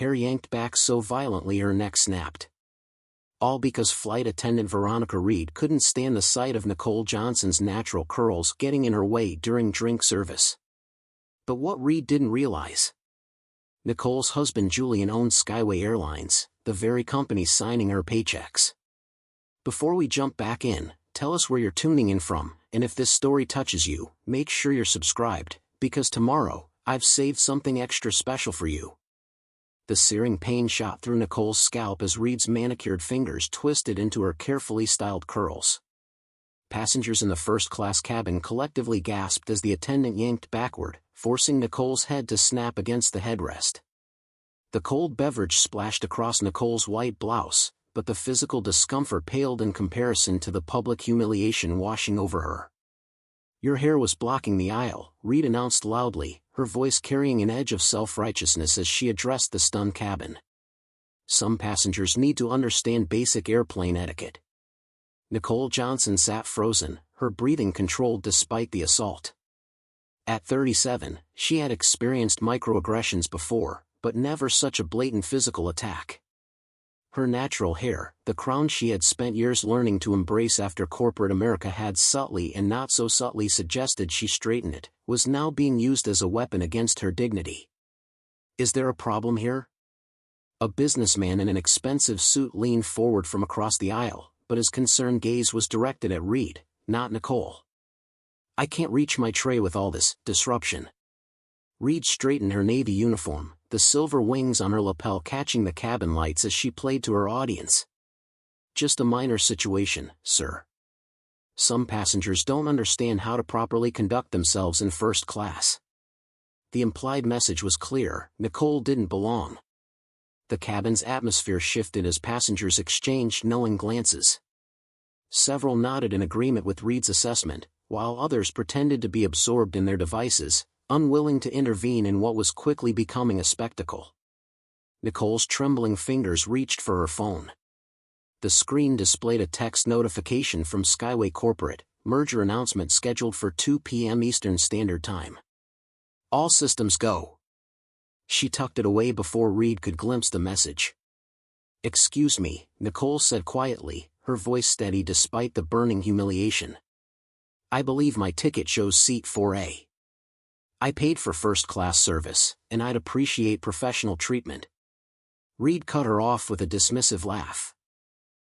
hair yanked back so violently her neck snapped. All because flight attendant Veronica Reed couldn't stand the sight of Nicole Johnson's natural curls getting in her way during drink service. But what Reed didn't realize: Nicole's husband Julian owned Skyway Airlines, the very company signing her paychecks. Before we jump back in, tell us where you're tuning in from, and if this story touches you, make sure you're subscribed, because tomorrow, I've saved something extra special for you. The searing pain shot through Nicole's scalp as Reed's manicured fingers twisted into her carefully styled curls. Passengers in the first-class cabin collectively gasped as the attendant yanked backward, forcing Nicole's head to snap against the headrest. The cold beverage splashed across Nicole's white blouse, but the physical discomfort paled in comparison to the public humiliation washing over her. "Your hair was blocking the aisle," Reed announced loudly, her voice carrying an edge of self-righteousness as she addressed the stunned cabin. "Some passengers need to understand basic airplane etiquette." Nicole Johnson sat frozen, her breathing controlled despite the assault. At 37, she had experienced microaggressions before, but never such a blatant physical attack. Her natural hair, the crown she had spent years learning to embrace after corporate America had subtly and not so subtly suggested she straighten it, was now being used as a weapon against her dignity. "Is there a problem here?" A businessman in an expensive suit leaned forward from across the aisle, but his concerned gaze was directed at Reed, not Nicole. "I can't reach my tray with all this disruption." Reed straightened her navy uniform, the silver wings on her lapel catching the cabin lights as she played to her audience. "Just a minor situation, sir. Some passengers don't understand how to properly conduct themselves in first class." The implied message was clear: Nicole didn't belong. The cabin's atmosphere shifted as passengers exchanged knowing glances. Several nodded in agreement with Reed's assessment, while others pretended to be absorbed in their devices, unwilling to intervene in what was quickly becoming a spectacle. Nicole's trembling fingers reached for her phone. The screen displayed a text notification from Skyway Corporate, merger announcement scheduled for 2 p.m. Eastern Standard Time. "All systems go." She tucked it away before Reed could glimpse the message. "Excuse me," Nicole said quietly, her voice steady despite the burning humiliation. "I believe my ticket shows seat 4A. I paid for first-class service, and I'd appreciate professional treatment." Reed cut her off with a dismissive laugh.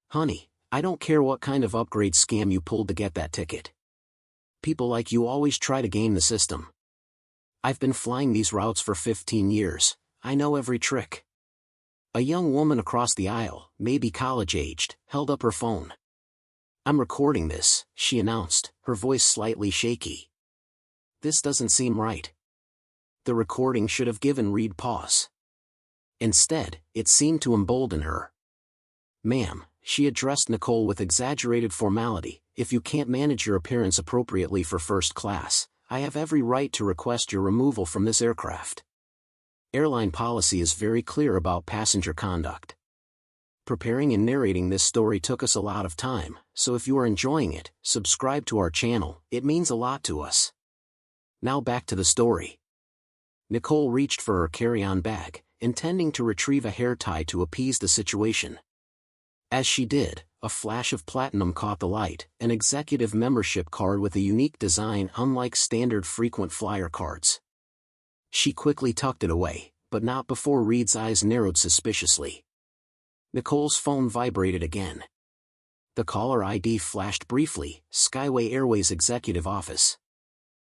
"Honey, I don't care what kind of upgrade scam you pulled to get that ticket. People like you always try to game the system. I've been flying these routes for 15 years, I know every trick." A young woman across the aisle, maybe college-aged, held up her phone. "I'm recording this," she announced, her voice slightly shaky. "This doesn't seem right." The recording should have given Reed pause. Instead, it seemed to embolden her. "Ma'am," she addressed Nicole with exaggerated formality, "if you can't manage your appearance appropriately for first class, I have every right to request your removal from this aircraft. Airline policy is very clear about passenger conduct." Preparing and narrating this story took us a lot of time, so if you are enjoying it, subscribe to our channel, it means a lot to us. Now back to the story. Nicole reached for her carry-on bag, intending to retrieve a hair tie to appease the situation. As she did, a flash of platinum caught the light, an executive membership card with a unique design unlike standard frequent flyer cards. She quickly tucked it away, but not before Reed's eyes narrowed suspiciously. Nicole's phone vibrated again. The caller ID flashed briefly: Skyway Airways Executive Office.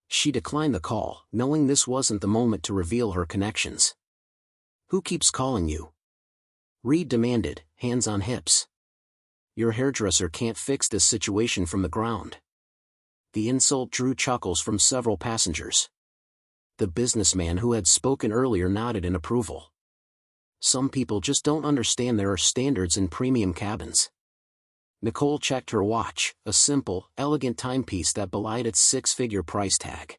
She declined the call, knowing this wasn't the moment to reveal her connections. "Who keeps calling you?" Reed demanded, hands on hips. "Your hairdresser can't fix this situation from the ground." The insult drew chuckles from several passengers. The businessman who had spoken earlier nodded in approval. "Some people just don't understand there are standards in premium cabins." Nicole checked her watch, a simple, elegant timepiece that belied its six-figure price tag.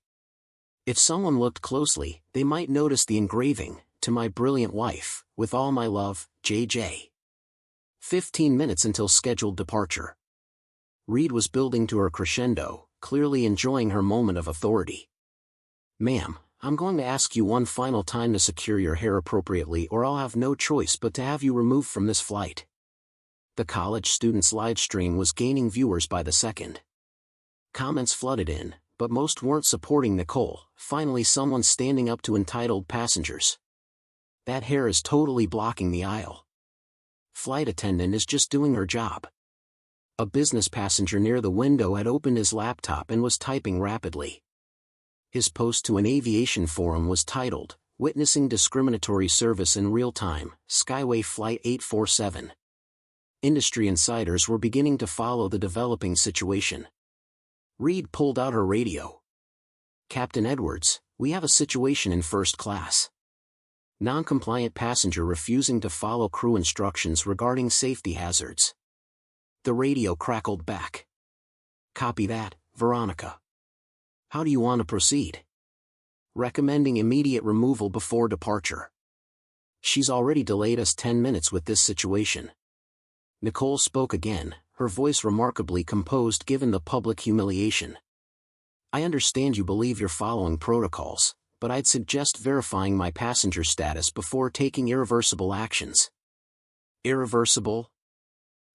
If someone looked closely, they might notice the engraving, "To my brilliant wife, with all my love, JJ." 15 minutes until scheduled departure. Reed was building to her crescendo, clearly enjoying her moment of authority. "Ma'am, I'm going to ask you one final time to secure your hair appropriately, or I'll have no choice but to have you removed from this flight. The college student's live stream was gaining viewers by the second. Comments flooded in, but most weren't supporting Nicole. Finally, someone standing up to entitled passengers. That hair is totally blocking the aisle. Flight attendant is just doing her job. A business passenger near the window had opened his laptop and was typing rapidly. His post to an aviation forum was titled, "Witnessing Discriminatory Service in Real Time, Skyway Flight 847. Industry insiders were beginning to follow the developing situation. Reed pulled out her radio. "Captain Edwards, we have a situation in first class. Non-compliant passenger refusing to follow crew instructions regarding safety hazards." The radio crackled back. "Copy that, Veronica. How do you want to proceed?" "Recommending immediate removal before departure. She's already delayed us 10 minutes with this situation." Nicole spoke again, her voice remarkably composed given the public humiliation. "I understand you believe you're following protocols, but I'd suggest verifying my passenger status before taking irreversible actions." "Irreversible?"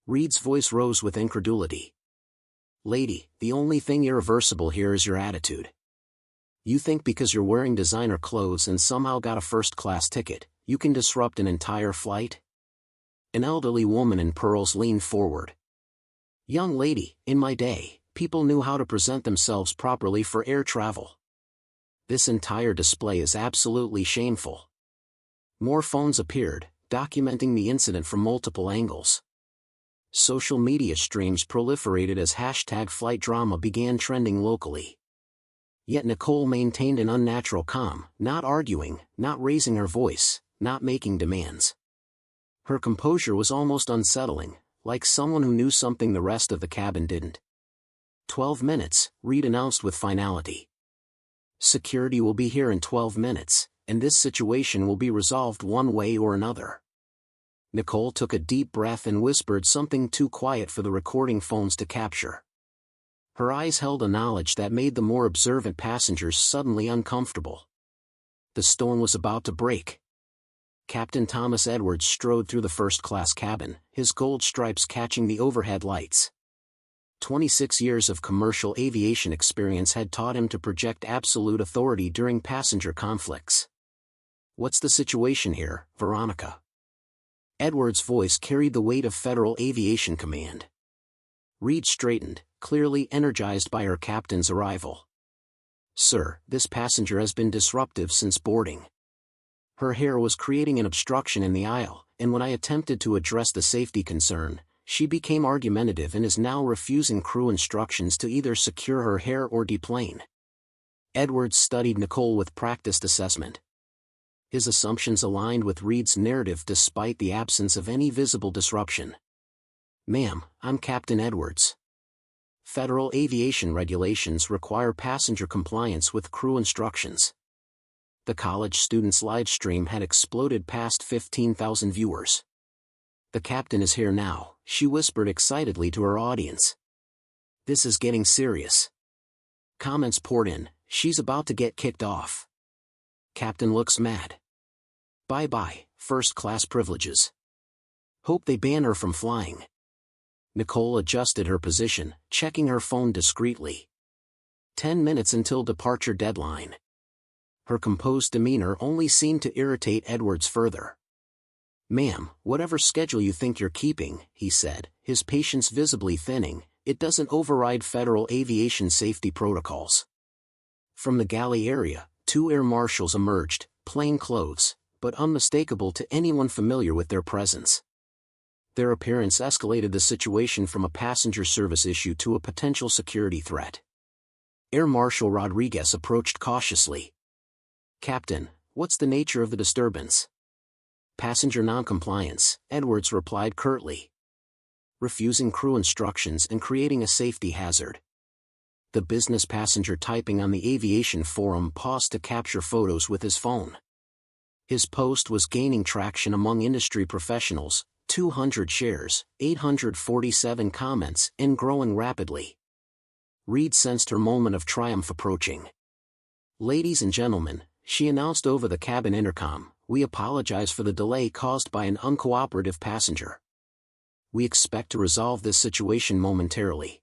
Reed's voice rose with incredulity. "Lady, the only thing irreversible here is your attitude. You think because you're wearing designer clothes and somehow got a first-class ticket, you can disrupt an entire flight?" An elderly woman in pearls leaned forward. "Young lady, in my day, people knew how to present themselves properly for air travel. This entire display is absolutely shameful." More phones appeared, documenting the incident from multiple angles. Social media streams proliferated as #flight drama began trending locally. Yet Nicole maintained an unnatural calm, not arguing, not raising her voice, not making demands. Her composure was almost unsettling, like someone who knew something the rest of the cabin didn't. 12 minutes, Reed announced with finality. "Security will be here in 12 minutes, and this situation will be resolved one way or another." Nicole took a deep breath and whispered something too quiet for the recording phones to capture. Her eyes held a knowledge that made the more observant passengers suddenly uncomfortable. The storm was about to break. Captain Thomas Edwards strode through the first-class cabin, his gold stripes catching the overhead lights. 26 years of commercial aviation experience had taught him to project absolute authority during passenger conflicts. "What's the situation here, Veronica?" Edwards' voice carried the weight of Federal Aviation Command. Reed straightened, clearly energized by her captain's arrival. "Sir, this passenger has been disruptive since boarding. Her hair was creating an obstruction in the aisle, and when I attempted to address the safety concern, she became argumentative and is now refusing crew instructions to either secure her hair or deplane." Edwards studied Nicole with practiced assessment. His assumptions aligned with Reed's narrative despite the absence of any visible disruption. "Ma'am, I'm Captain Edwards. Federal aviation regulations require passenger compliance with crew instructions." The college student's live stream had exploded past 15,000 viewers. "The captain is here now," she whispered excitedly to her audience. "This is getting serious." Comments poured in, "She's about to get kicked off. Captain looks mad. Bye-bye, first-class privileges. Hope they ban her from flying." Nicole adjusted her position, checking her phone discreetly. 10 minutes until departure deadline. Her composed demeanor only seemed to irritate Edwards further. "Ma'am, whatever schedule you think you're keeping," he said, his patience visibly thinning, "it doesn't override federal aviation safety protocols." From the galley area, 2 air marshals emerged, plain clothes, but unmistakable to anyone familiar with their presence. Their appearance escalated the situation from a passenger service issue to a potential security threat. Air Marshal Rodriguez approached cautiously. "Captain, what's the nature of the disturbance?" "Passenger noncompliance," Edwards replied curtly. "Refusing crew instructions and creating a safety hazard." The business passenger typing on the aviation forum paused to capture photos with his phone. His post was gaining traction among industry professionals, 200 shares, 847 comments, and growing rapidly. Reed sensed her moment of triumph approaching. "Ladies and gentlemen, she announced over the cabin intercom, "We apologize for the delay caused by an uncooperative passenger. We expect to resolve this situation momentarily."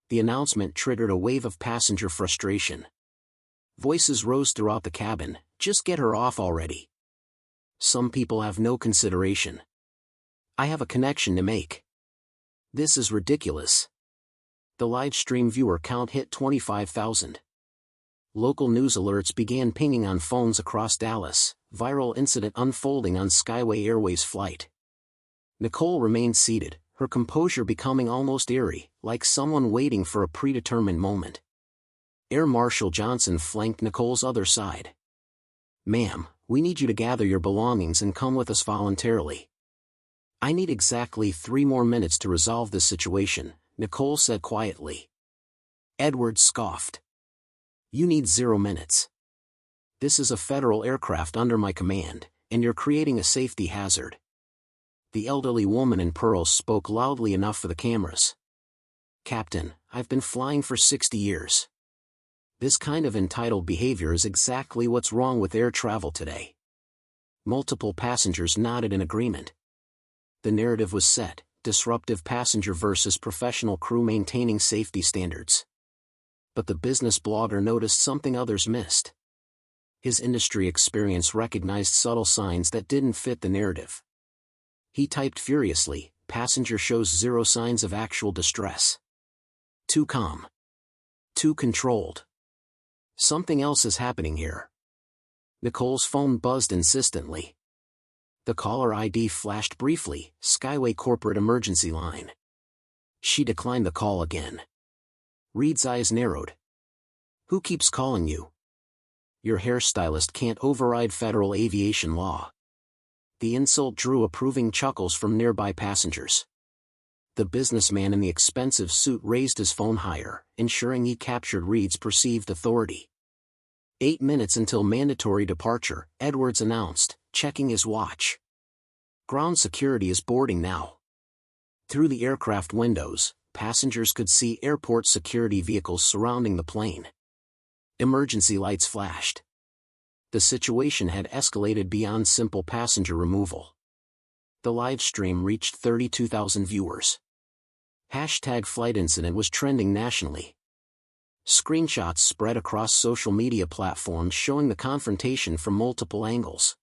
The announcement triggered a wave of passenger frustration. Voices rose throughout the cabin, "Just get her off already. Some people have no consideration. I have a connection to make. This is ridiculous." The live stream viewer count hit 25,000. Local news alerts began pinging on phones across Dallas, viral incident unfolding on Skyway Airways flight. Nicole remained seated, her composure becoming almost eerie, like someone waiting for a predetermined moment. Air Marshal Johnson flanked Nicole's other side. "Ma'am, we need you to gather your belongings and come with us voluntarily. I need exactly 3 more minutes to resolve this situation," Nicole said quietly. Edwards scoffed. "You need 0 minutes. This is a federal aircraft under my command, and you're creating a safety hazard." The elderly woman in pearls spoke loudly enough for the cameras. "Captain, I've been flying for 60 years. This kind of entitled behavior is exactly what's wrong with air travel today." Multiple passengers nodded in agreement. The narrative was set: disruptive passenger versus professional crew maintaining safety standards. But the business blogger noticed something others missed. His industry experience recognized subtle signs that didn't fit the narrative. He typed furiously, "Passenger shows 0 signs of actual distress. Too calm. Too controlled. Something else is happening here." Nicole's phone buzzed insistently. The caller ID flashed briefly, "Skyway Corporate Emergency Line." She declined the call again. Reed's eyes narrowed. "Who keeps calling you? Your hairstylist can't override federal aviation law." The insult drew approving chuckles from nearby passengers. The businessman in the expensive suit raised his phone higher, ensuring he captured Reed's perceived authority. 8 minutes until mandatory departure, Edwards announced, checking his watch. "Ground security is boarding now." Through the aircraft windows, passengers could see airport security vehicles surrounding the plane. Emergency lights flashed. The situation had escalated beyond simple passenger removal. The live stream reached 32,000 viewers. #Flight Incident was trending nationally. Screenshots spread across social media platforms showing the confrontation from multiple angles.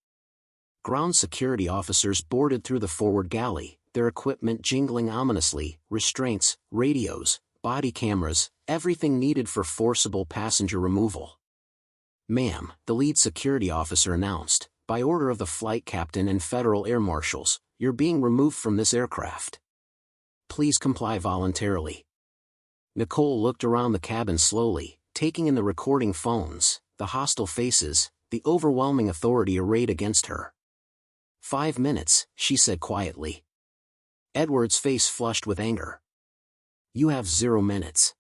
Ground security officers boarded through the forward galley, their equipment jingling ominously: restraints, radios, body cameras, everything needed for forcible passenger removal. "Ma'am," the lead security officer announced, "by order of the flight captain and federal air marshals, you're being removed from this aircraft. Please comply voluntarily." Nicole looked around the cabin slowly, taking in the recording phones, the hostile faces, the overwhelming authority arrayed against her. 5 minutes, she said quietly. Edwards' face flushed with anger. "You have 0 minutes.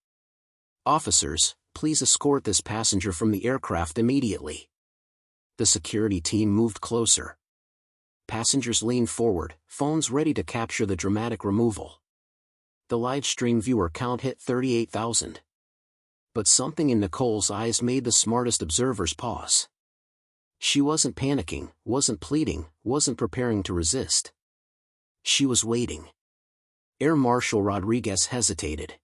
Officers, please escort this passenger from the aircraft immediately." The security team moved closer. Passengers leaned forward, phones ready to capture the dramatic removal. The live stream viewer count hit 38,000. But something in Nicole's eyes made the smartest observers pause. She wasn't panicking, wasn't pleading, wasn't preparing to resist. She was waiting. Air Marshal Rodriguez hesitated.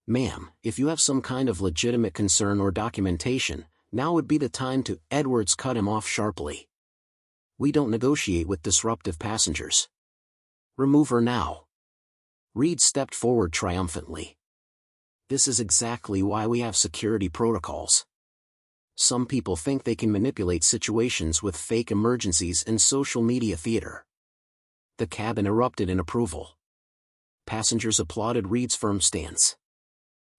"Ma'am, if you have some kind of legitimate concern or documentation, now would be the time to..." Edwards cut him off sharply. "We don't negotiate with disruptive passengers. Remove her now." Reed stepped forward triumphantly. "This is exactly why we have security protocols. Some people think they can manipulate situations with fake emergencies and social media theater." The cabin erupted in approval. Passengers applauded Reed's firm stance.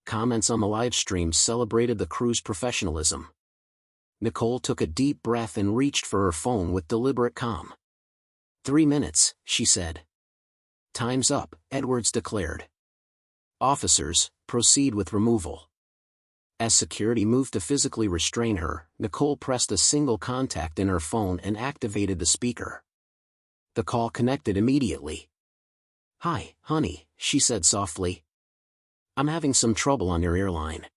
Comments on the live stream celebrated the crew's professionalism. Nicole took a deep breath and reached for her phone with deliberate calm. 3 minutes, she said. "Time's up," Edwards declared. "Officers, proceed with removal." As security moved to physically restrain her, Nicole pressed a single contact in her phone and activated the speaker. The call connected immediately. "Hi, honey," she said softly. "I'm having some trouble on your airline.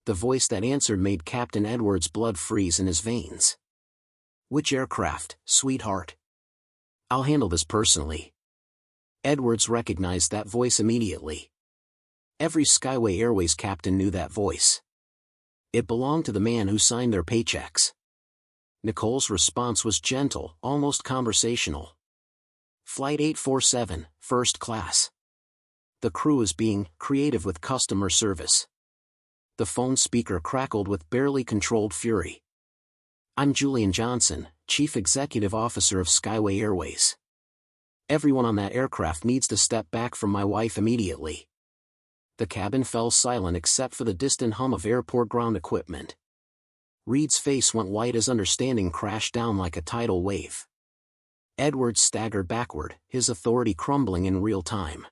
The voice that answered made Captain Edwards' blood freeze in his veins. "Which aircraft, sweetheart? I'll handle this personally." Edwards recognized that voice immediately. Every Skyway Airways captain knew that voice. It belonged to the man who signed their paychecks. Nicole's response was gentle, almost conversational. "Flight 847, first class. The crew is being creative with customer service." The phone speaker crackled with barely controlled fury. "I'm Julian Johnson, Chief Executive Officer of Skyway Airways. Everyone on that aircraft needs to step back from my wife immediately." The cabin fell silent except for the distant hum of airport ground equipment. Reed's face went white as understanding crashed down like a tidal wave. Edwards staggered backward, his authority crumbling in real time.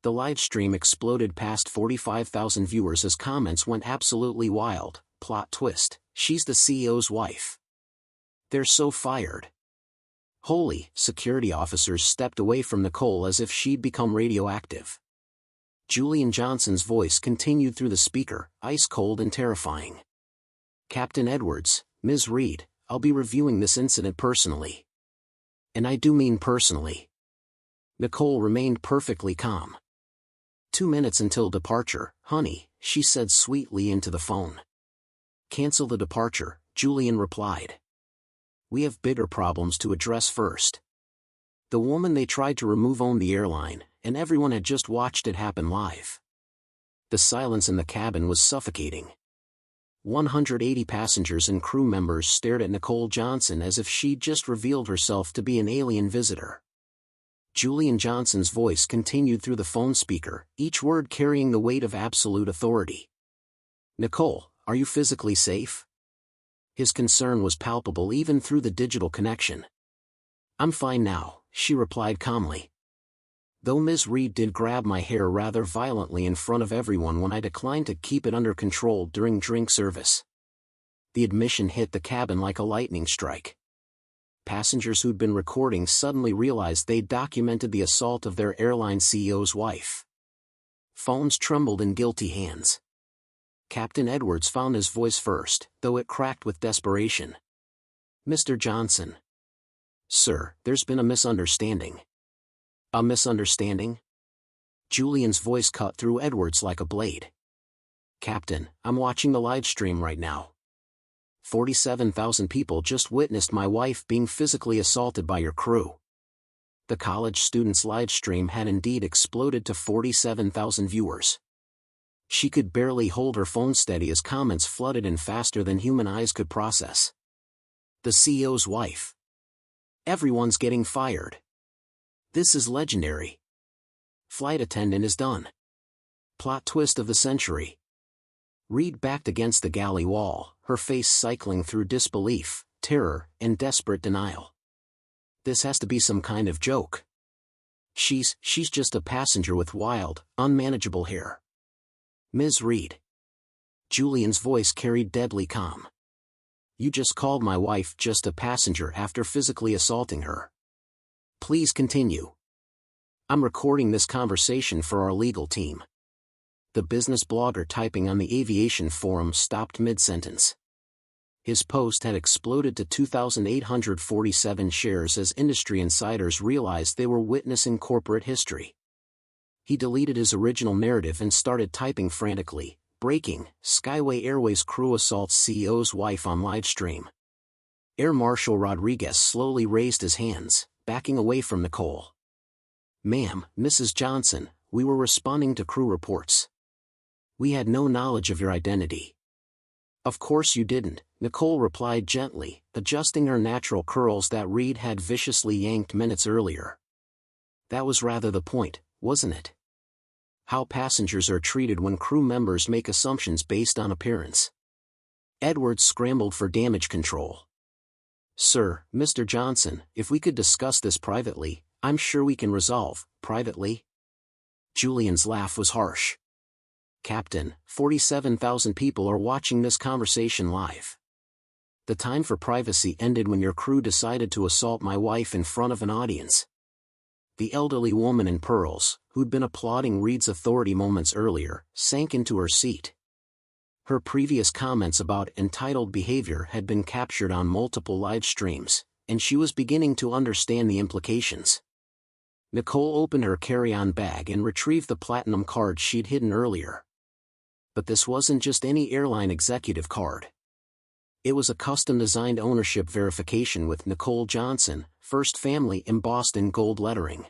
The live stream exploded past 45,000 viewers as comments went absolutely wild. "Plot twist, she's the CEO's wife. They're so fired." Holy, security officers stepped away from Nicole as if she'd become radioactive. Julian Johnson's voice continued through the speaker, ice cold and terrifying. "Captain Edwards, Ms. Reed, I'll be reviewing this incident personally. And I do mean personally." Nicole remained perfectly calm. "2 minutes until departure, honey," she said sweetly into the phone. "Cancel the departure," Julian replied. "We have bigger problems to address first." The woman they tried to remove owned the airline, and everyone had just watched it happen live. The silence in the cabin was suffocating. 180 passengers and crew members stared at Nicole Johnson as if she'd just revealed herself to be an alien visitor. Julian Johnson's voice continued through the phone speaker, each word carrying the weight of absolute authority. "Nicole, are you physically safe?" His concern was palpable even through the digital connection. "I'm fine now," she replied calmly. "Though Ms. Reed did grab my hair rather violently in front of everyone when I declined to keep it under control during drink service." The admission hit the cabin like a lightning strike. Passengers who'd been recording suddenly realized they'd documented the assault of their airline CEO's wife. Phones trembled in guilty hands. Captain Edwards found his voice first, though it cracked with desperation. "Mr. Johnson." "Sir, there's been a misunderstanding." "A misunderstanding?" Julian's voice cut through Edwards like a blade. "Captain, I'm watching the live stream right now. 47,000 people just witnessed my wife being physically assaulted by your crew." The college student's live stream had indeed exploded to 47,000 viewers. She could barely hold her phone steady as comments flooded in faster than human eyes could process. "The CEO's wife. Everyone's getting fired. This is legendary. Flight attendant is done. Plot twist of the century." Reed backed against the galley wall, her face cycling through disbelief, terror, and desperate denial. "This has to be some kind of joke. She's just a passenger with wild, unmanageable hair." "Ms. Reed." Julian's voice carried deadly calm. "You just called my wife just a passenger after physically assaulting her. Please continue. I'm recording this conversation for our legal team." The business blogger typing on the aviation forum stopped mid-sentence. His post had exploded to 2,847 shares as industry insiders realized they were witnessing corporate history. He deleted his original narrative and started typing frantically, "Breaking, Skyway Airways crew assaults CEO's wife on live stream." Air Marshal Rodriguez slowly raised his hands, backing away from Nicole. "Ma'am, Mrs. Johnson, we were responding to crew reports. We had no knowledge of your identity." "Of course you didn't," Nicole replied gently, adjusting her natural curls that Reed had viciously yanked minutes earlier. "That was rather the point, wasn't it? How passengers are treated when crew members make assumptions based on appearance." Edwards scrambled for damage control. "Sir, Mr. Johnson, if we could discuss this privately, I'm sure we can resolve, privately." Julian's laugh was harsh. "Captain, 47,000 people are watching this conversation live. The time for privacy ended when your crew decided to assault my wife in front of an audience." The elderly woman in pearls, who'd been applauding Reed's authority moments earlier, sank into her seat. Her previous comments about entitled behavior had been captured on multiple live streams, and she was beginning to understand the implications. Nicole opened her carry-on bag and retrieved the platinum card she'd hidden earlier. But this wasn't just any airline executive card. It was a custom-designed ownership verification with Nicole Johnson, First Family embossed in gold lettering.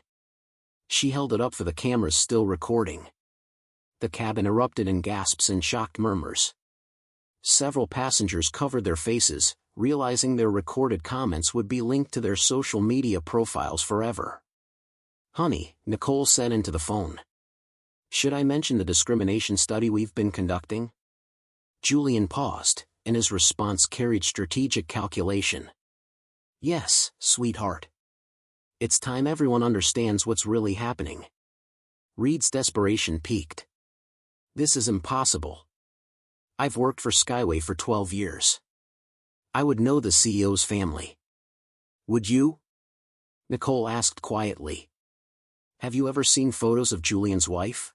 She held it up for the cameras still recording. The cabin erupted in gasps and shocked murmurs. Several passengers covered their faces, realizing their recorded comments would be linked to their social media profiles forever. "Honey," Nicole said into the phone. "Should I mention the discrimination study we've been conducting?" Julian paused, and his response carried strategic calculation. "Yes, sweetheart. It's time everyone understands what's really happening." Reed's desperation peaked. "This is impossible. I've worked for Skyway for 12 years. I would know the CEO's family." "Would you?" Nicole asked quietly. "Have you ever seen photos of Julian's wife?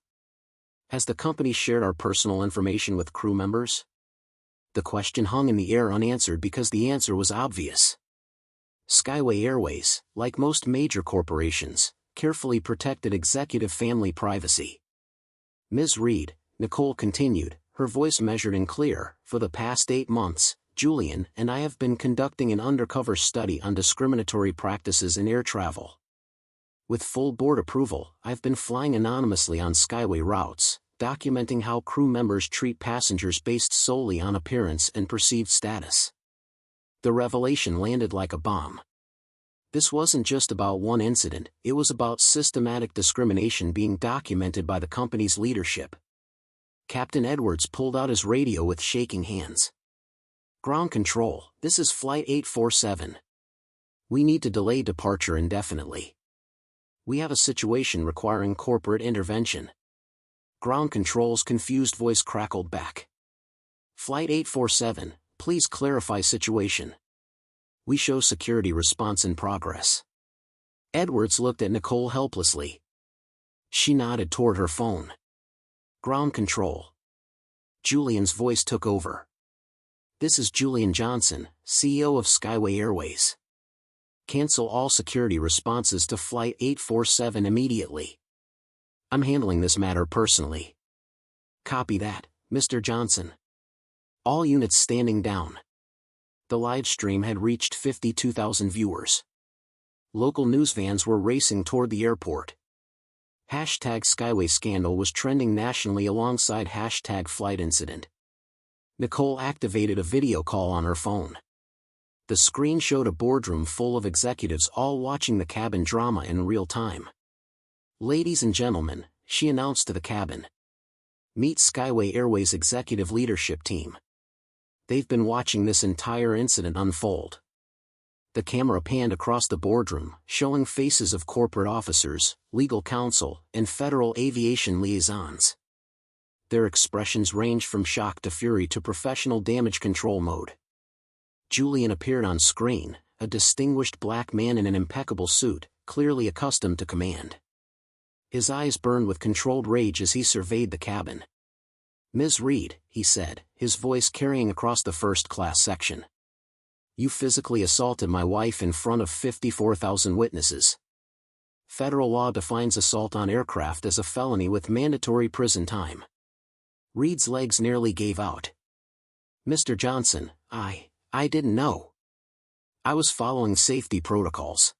Has the company shared our personal information with crew members?" The question hung in the air unanswered because the answer was obvious. Skyway Airways, like most major corporations, carefully protected executive family privacy. "Ms. Reed," Nicole continued, her voice measured and clear, "for the past 8 months, Julian and I have been conducting an undercover study on discriminatory practices in air travel. With full board approval, I've been flying anonymously on Skyway routes, documenting how crew members treat passengers based solely on appearance and perceived status." The revelation landed like a bomb. This wasn't just about one incident, it was about systematic discrimination being documented by the company's leadership. Captain Edwards pulled out his radio with shaking hands. "Ground control, this is Flight 847. We need to delay departure indefinitely. We have a situation requiring corporate intervention." Ground control's confused voice crackled back. "Flight 847, please clarify situation. We show security response in progress." Edwards looked at Nicole helplessly. She nodded toward her phone. "Ground control." Julian's voice took over. "This is Julian Johnson, CEO of Skyway Airways. Cancel all security responses to Flight 847 immediately. I'm handling this matter personally." "Copy that, Mr. Johnson." All units standing down. The live stream had reached 52,000 viewers. Local news vans were racing toward the airport. #Skyway Scandal was trending nationally alongside #Flight Incident. Nicole activated a video call on her phone. The screen showed a boardroom full of executives all watching the cabin drama in real time. "Ladies and gentlemen," she announced to the cabin. "Meet Skyway Airways executive leadership team. They've been watching this entire incident unfold." The camera panned across the boardroom, showing faces of corporate officers, legal counsel, and federal aviation liaisons. Their expressions ranged from shock to fury to professional damage control mode. Julian appeared on screen, a distinguished black man in an impeccable suit, clearly accustomed to command. His eyes burned with controlled rage as he surveyed the cabin. "Ms. Reed," he said, his voice carrying across the first-class section. "You physically assaulted my wife in front of 54,000 witnesses. Federal law defines assault on aircraft as a felony with mandatory prison time." Reed's legs nearly gave out. "Mr. Johnson, I didn't know. I was following safety protocols."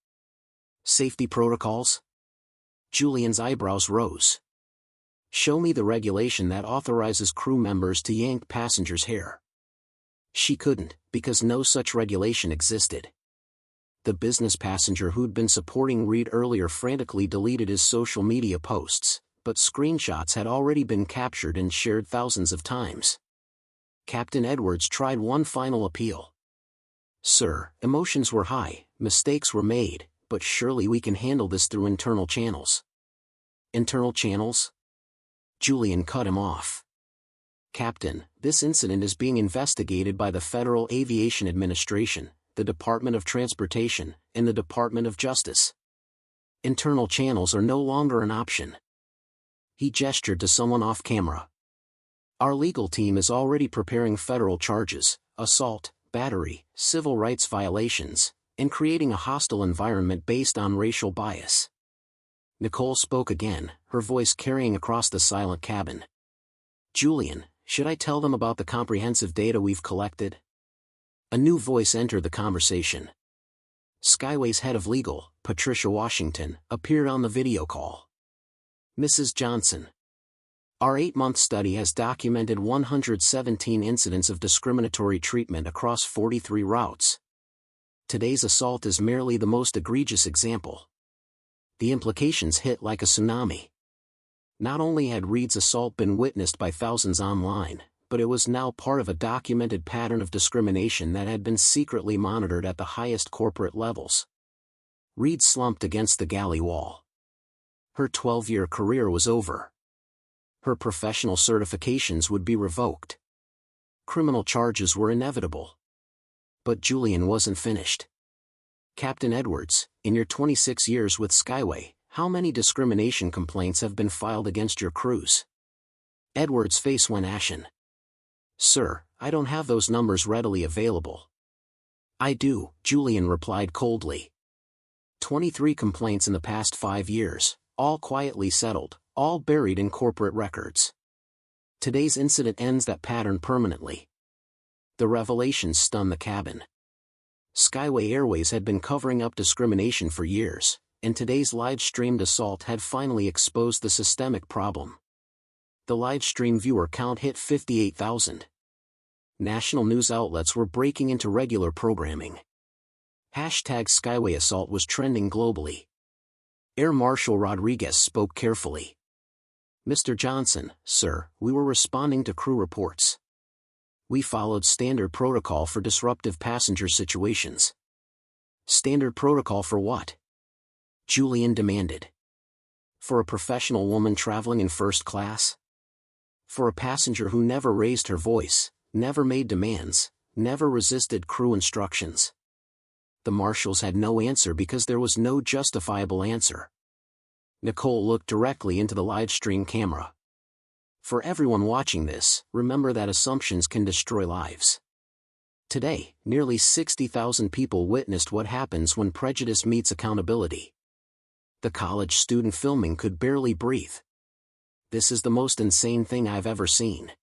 "Safety protocols?" Julian's eyebrows rose. "Show me the regulation that authorizes crew members to yank passengers' hair." She couldn't, because no such regulation existed. The business passenger who'd been supporting Reed earlier frantically deleted his social media posts, but screenshots had already been captured and shared thousands of times. Captain Edwards tried one final appeal. "Sir, emotions were high, mistakes were made, but surely we can handle this through internal channels." "Internal channels?" Julian cut him off. "Captain, this incident is being investigated by the Federal Aviation Administration, the Department of Transportation, and the Department of Justice. Internal channels are no longer an option." He gestured to someone off camera. Our legal team is already preparing federal charges, assault, battery, civil rights violations, and creating a hostile environment based on racial bias. Nicole spoke again, her voice carrying across the silent cabin. Julian, should I tell them about the comprehensive data we've collected? A new voice entered the conversation. Skyway's head of legal, Patricia Washington, appeared on the video call. Mrs. Johnson. Our 8-month study has documented 117 incidents of discriminatory treatment across 43 routes. Today's assault is merely the most egregious example. The implications hit like a tsunami. Not only had Reed's assault been witnessed by thousands online, but it was now part of a documented pattern of discrimination that had been secretly monitored at the highest corporate levels. Reed slumped against the galley wall. Her 12-year career was over. Her professional certifications would be revoked. Criminal charges were inevitable. But Julian wasn't finished. Captain Edwards, in your 26 years with Skyway, how many discrimination complaints have been filed against your crews? Edwards' face went ashen. Sir, I don't have those numbers readily available. I do, Julian replied coldly. 23 complaints in the past 5 years, all quietly settled, all buried in corporate records. Today's incident ends that pattern permanently. The revelations stunned the cabin. Skyway Airways had been covering up discrimination for years, and today's live-streamed assault had finally exposed the systemic problem. The live-stream viewer count hit 58,000. National news outlets were breaking into regular programming. #Skyway assault was trending globally. Air Marshal Rodriguez spoke carefully. Mr. Johnson, sir, we were responding to crew reports. We followed standard protocol for disruptive passenger situations. Standard protocol for what? Julian demanded. For a professional woman traveling in first class? For a passenger who never raised her voice, never made demands, never resisted crew instructions. The marshals had no answer because there was no justifiable answer. Nicole looked directly into the live stream camera. For everyone watching this, remember that assumptions can destroy lives. Today, nearly 60,000 people witnessed what happens when prejudice meets accountability. The college student filming could barely breathe. This is the most insane thing I've ever seen.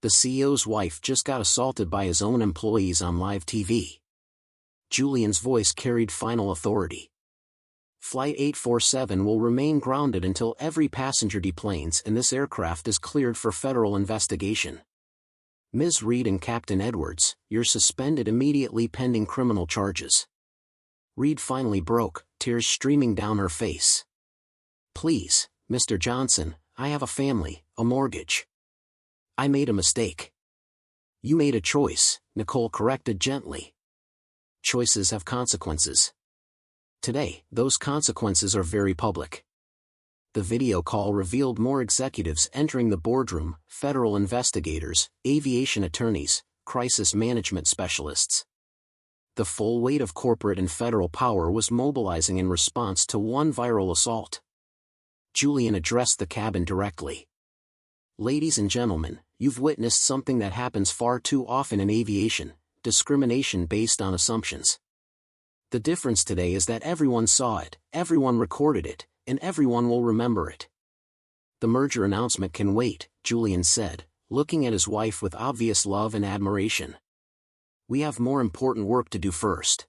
The CEO's wife just got assaulted by his own employees on live TV. Julian's voice carried final authority. Flight 847 will remain grounded until every passenger deplanes and this aircraft is cleared for federal investigation. Ms. Reed and Captain Edwards, you're suspended immediately pending criminal charges. Reed finally broke, tears streaming down her face. Please, Mr. Johnson, I have a family, a mortgage. I made a mistake. You made a choice, Nicole corrected gently. Choices have consequences. Today, those consequences are very public. The video call revealed more executives entering the boardroom, federal investigators, aviation attorneys, crisis management specialists. The full weight of corporate and federal power was mobilizing in response to one viral assault. Julian addressed the cabin directly. Ladies and gentlemen, you've witnessed something that happens far too often in aviation: discrimination based on assumptions. The difference today is that everyone saw it, everyone recorded it, and everyone will remember it. The merger announcement can wait, Julian said, looking at his wife with obvious love and admiration. We have more important work to do first.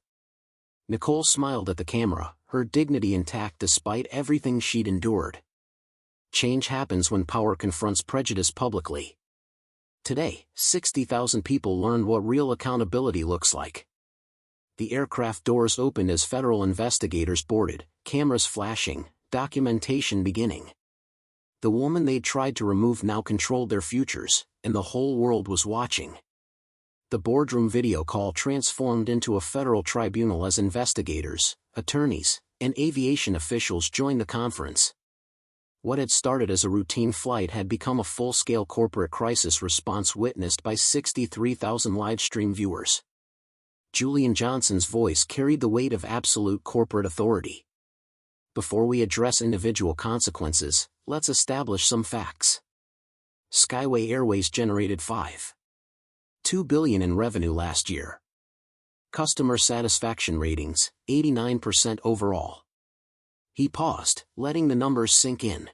Nicole smiled at the camera, her dignity intact despite everything she'd endured. Change happens when power confronts prejudice publicly. Today, 60,000 people learned what real accountability looks like. The aircraft doors opened as federal investigators boarded, cameras flashing, documentation beginning. The woman they'd tried to remove now controlled their futures, and the whole world was watching. The boardroom video call transformed into a federal tribunal as investigators, attorneys, and aviation officials joined the conference. What had started as a routine flight had become a full-scale corporate crisis response witnessed by 63,000 live-stream viewers. Julian Johnson's voice carried the weight of absolute corporate authority. Before we address individual consequences, let's establish some facts. Skyway Airways generated $5.2 billion in revenue last year. Customer satisfaction ratings, 89% overall. He paused, letting the numbers sink in.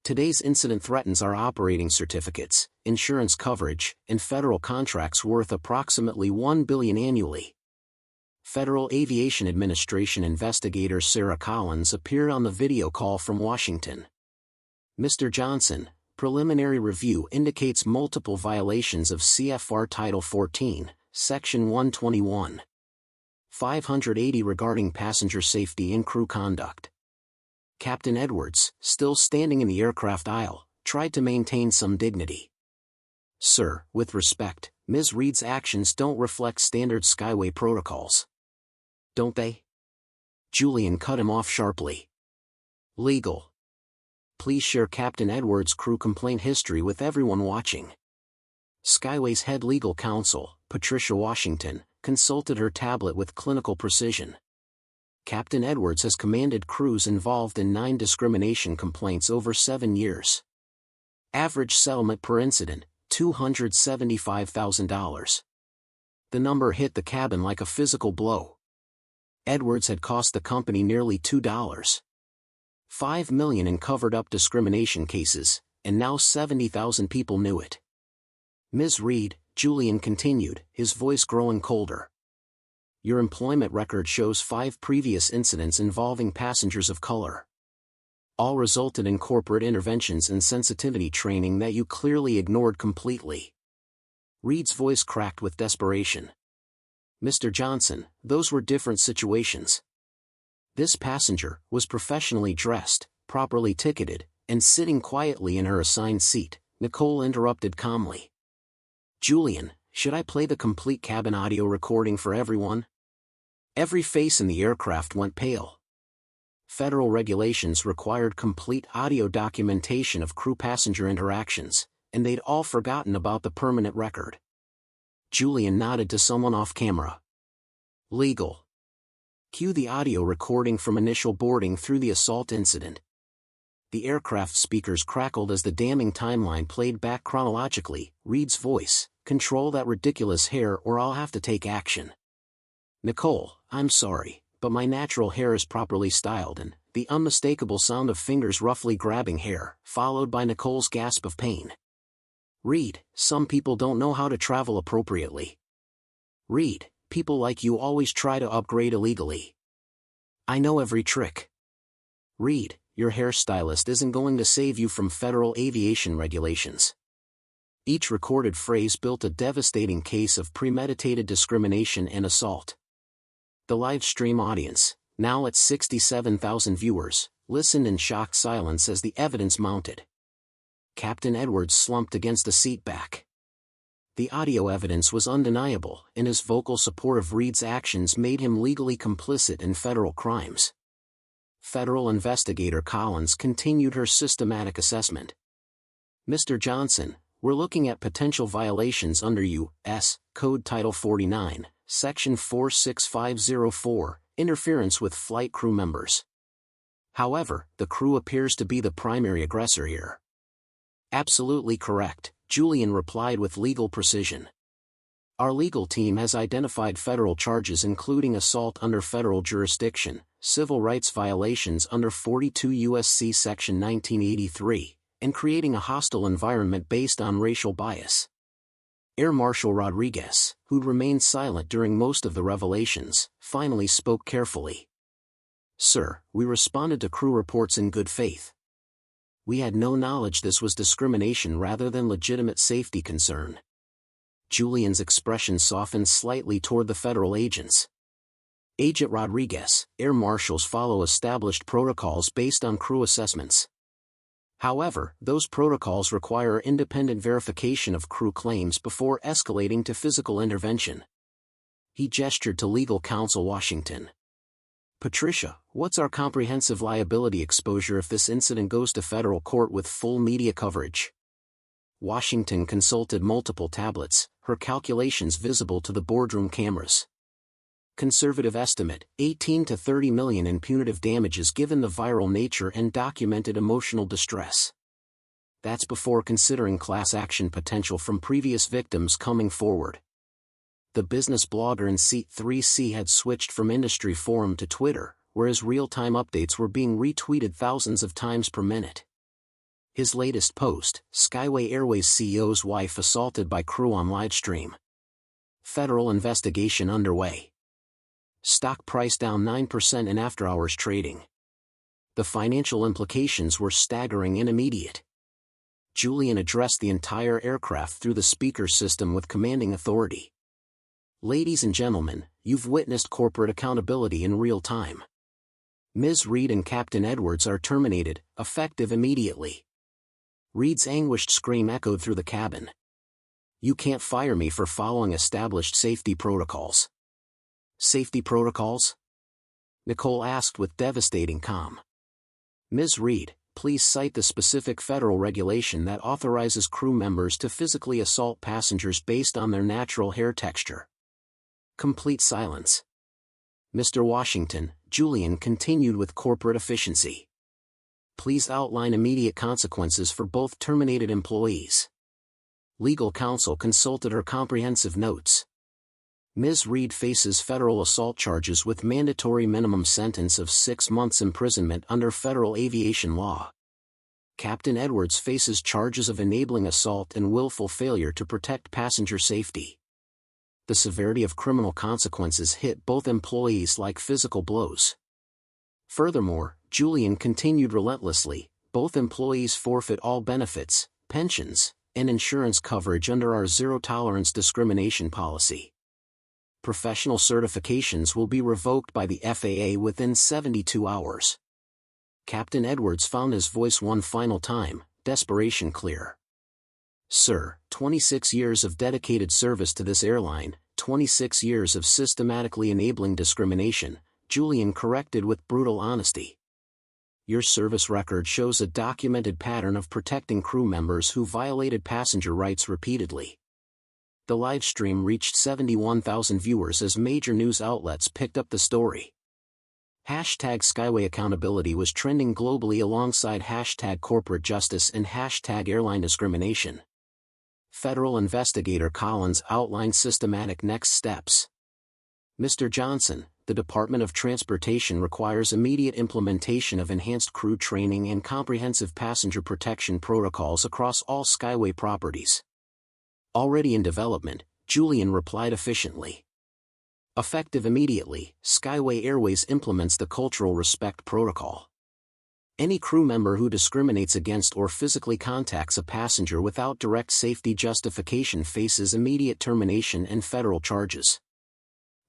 Today's incident threatens our operating certificates, insurance coverage, and federal contracts worth approximately $1 billion annually. Federal Aviation Administration investigator Sarah Collins appeared on the video call from Washington. Mr. Johnson, preliminary review indicates multiple violations of CFR Title 14, Section 121. 580 regarding passenger safety and crew conduct. Captain Edwards, still standing in the aircraft aisle, tried to maintain some dignity. Sir, with respect, Ms. Reed's actions don't reflect standard Skyway protocols. Don't they? Julian cut him off sharply. Legal. Please share Captain Edwards' crew complaint history with everyone watching. Skyway's head legal counsel, Patricia Washington, consulted her tablet with clinical precision. Captain Edwards has commanded crews involved in 9 discrimination complaints over 7 years. Average settlement per incident, $275,000. The number hit the cabin like a physical blow. Edwards had cost the company nearly $2.5 million in covered-up discrimination cases, and now 70,000 people knew it. Ms. Reed, Julian continued, his voice growing colder. Your employment record shows 5 previous incidents involving passengers of color. All resulted in corporate interventions and sensitivity training that you clearly ignored completely. Reed's voice cracked with desperation. Mr. Johnson, those were different situations. This passenger was professionally dressed, properly ticketed, and sitting quietly in her assigned seat, Nicole interrupted calmly. Julian, should I play the complete cabin audio recording for everyone? Every face in the aircraft went pale. Federal regulations required complete audio documentation of crew-passenger interactions, and they'd all forgotten about the permanent record. Julian nodded to someone off camera. Legal. Cue the audio recording from initial boarding through the assault incident. The aircraft speakers crackled as the damning timeline played back chronologically. Reed's voice, control that ridiculous hair or I'll have to take action. Nicole, I'm sorry, but my natural hair is properly styled, and the unmistakable sound of fingers roughly grabbing hair, followed by Nicole's gasp of pain. Reed, some people don't know how to travel appropriately. Reed, people like you always try to upgrade illegally. I know every trick. Reed, your hairstylist isn't going to save you from federal aviation regulations. Each recorded phrase built a devastating case of premeditated discrimination and assault. The live stream audience, now at 67,000 viewers, listened in shocked silence as the evidence mounted. Captain Edwards slumped against the seat back. The audio evidence was undeniable, and his vocal support of Reed's actions made him legally complicit in federal crimes. Federal investigator Collins continued her systematic assessment. Mr. Johnson, we're looking at potential violations under U.S. Code Title 49, Section 46504, interference with flight crew members. However, the crew appears to be the primary aggressor here. Absolutely correct, Julian replied with legal precision. Our legal team has identified federal charges including assault under federal jurisdiction, civil rights violations under 42 U.S.C. Section 1983, and creating a hostile environment based on racial bias. Air Marshal Rodriguez, who'd remained silent during most of the revelations, finally spoke carefully. Sir, we responded to crew reports in good faith. We had no knowledge this was discrimination rather than legitimate safety concern. Julian's expression softened slightly toward the federal agents. Agent Rodriguez, air marshals follow established protocols based on crew assessments. However, those protocols require independent verification of crew claims before escalating to physical intervention. He gestured to legal counsel Washington. Patricia, what's our comprehensive liability exposure if this incident goes to federal court with full media coverage? Washington consulted multiple tablets, her calculations visible to the boardroom cameras. Conservative estimate, 18 to 30 million in punitive damages given the viral nature and documented emotional distress. That's before considering class action potential from previous victims coming forward. The business blogger in Seat 3C had switched from industry forum to Twitter, where his real-time updates were being retweeted thousands of times per minute. His latest post: Skyway Airways CEO's wife assaulted by crew on livestream. Federal investigation underway. Stock price down 9% in after-hours trading. The financial implications were staggering and immediate. Julian addressed the entire aircraft through the speaker system with commanding authority. Ladies and gentlemen, you've witnessed corporate accountability in real time. Ms. Reed and Captain Edwards are terminated, effective immediately. Reed's anguished scream echoed through the cabin. You can't fire me for following established safety protocols. Safety protocols? Nicole asked with devastating calm. Ms. Reed, please cite the specific federal regulation that authorizes crew members to physically assault passengers based on their natural hair texture. Complete silence. Mr. Washington, Julian continued with corporate efficiency. Please outline immediate consequences for both terminated employees. Legal counsel consulted her comprehensive notes. Ms. Reed faces federal assault charges with mandatory minimum sentence of 6 months imprisonment under federal aviation law. Captain Edwards faces charges of enabling assault and willful failure to protect passenger safety. The severity of criminal consequences hit both employees like physical blows. Furthermore, Julian continued relentlessly, both employees forfeit all benefits, pensions, and insurance coverage under our zero-tolerance discrimination policy. Professional certifications will be revoked by the FAA within 72 hours. Captain Edwards found his voice one final time, desperation clear. Sir, 26 years of dedicated service to this airline, 26 years of systematically enabling discrimination, Julian corrected with brutal honesty. Your service record shows a documented pattern of protecting crew members who violated passenger rights repeatedly. The livestream reached 71,000 viewers as major news outlets picked up the story. Hashtag Skyway Accountability was trending globally alongside hashtag corporate justice and hashtag airline discrimination. Federal investigator Collins outlined systematic next steps. Mr. Johnson, the Department of Transportation requires immediate implementation of enhanced crew training and comprehensive passenger protection protocols across all Skyway properties. Already in development, Julian replied efficiently. Effective immediately, Skyway Airways implements the Cultural Respect Protocol. Any crew member who discriminates against or physically contacts a passenger without direct safety justification faces immediate termination and federal charges.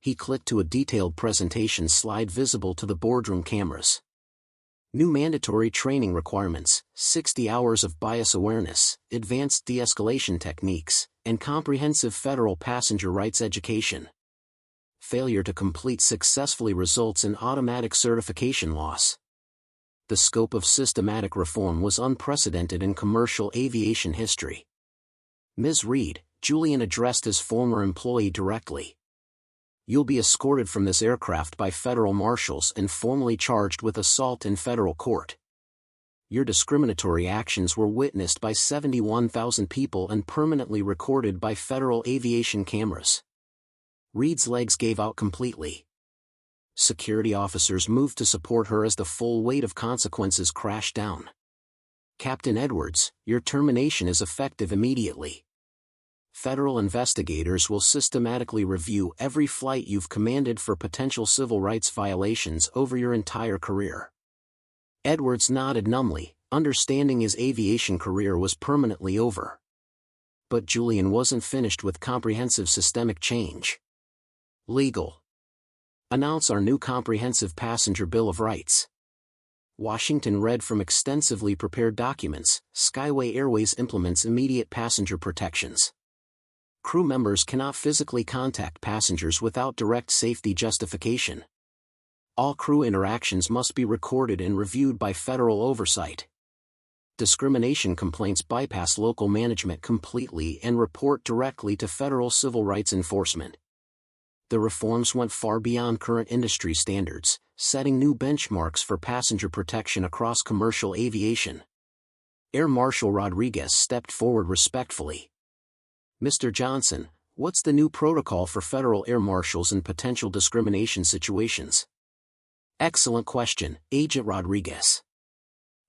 He clicked to a detailed presentation slide visible to the boardroom cameras. New mandatory training requirements, 60 hours of bias awareness, advanced de-escalation techniques, and comprehensive federal passenger rights education. Failure to complete successfully results in automatic certification loss. The scope of systematic reform was unprecedented in commercial aviation history. Ms. Reed, Julian addressed his former employee directly. You'll be escorted from this aircraft by federal marshals and formally charged with assault in federal court. Your discriminatory actions were witnessed by 71,000 people and permanently recorded by federal aviation cameras. Reed's legs gave out completely. Security officers moved to support her as the full weight of consequences crashed down. Captain Edwards, your termination is effective immediately. Federal investigators will systematically review every flight you've commanded for potential civil rights violations over your entire career. Edwards nodded numbly, understanding his aviation career was permanently over. But Julian wasn't finished with comprehensive systemic change. Legal. Announce our new comprehensive passenger Bill of Rights. Washington read from extensively prepared documents. Skyway Airways implements immediate passenger protections. Crew members cannot physically contact passengers without direct safety justification. All crew interactions must be recorded and reviewed by federal oversight. Discrimination complaints bypass local management completely and report directly to federal civil rights enforcement. The reforms went far beyond current industry standards, setting new benchmarks for passenger protection across commercial aviation. Air Marshal Rodriguez stepped forward respectfully. "Mr. Johnson, what's the new protocol for federal air marshals in potential discrimination situations?" "Excellent question, Agent Rodriguez.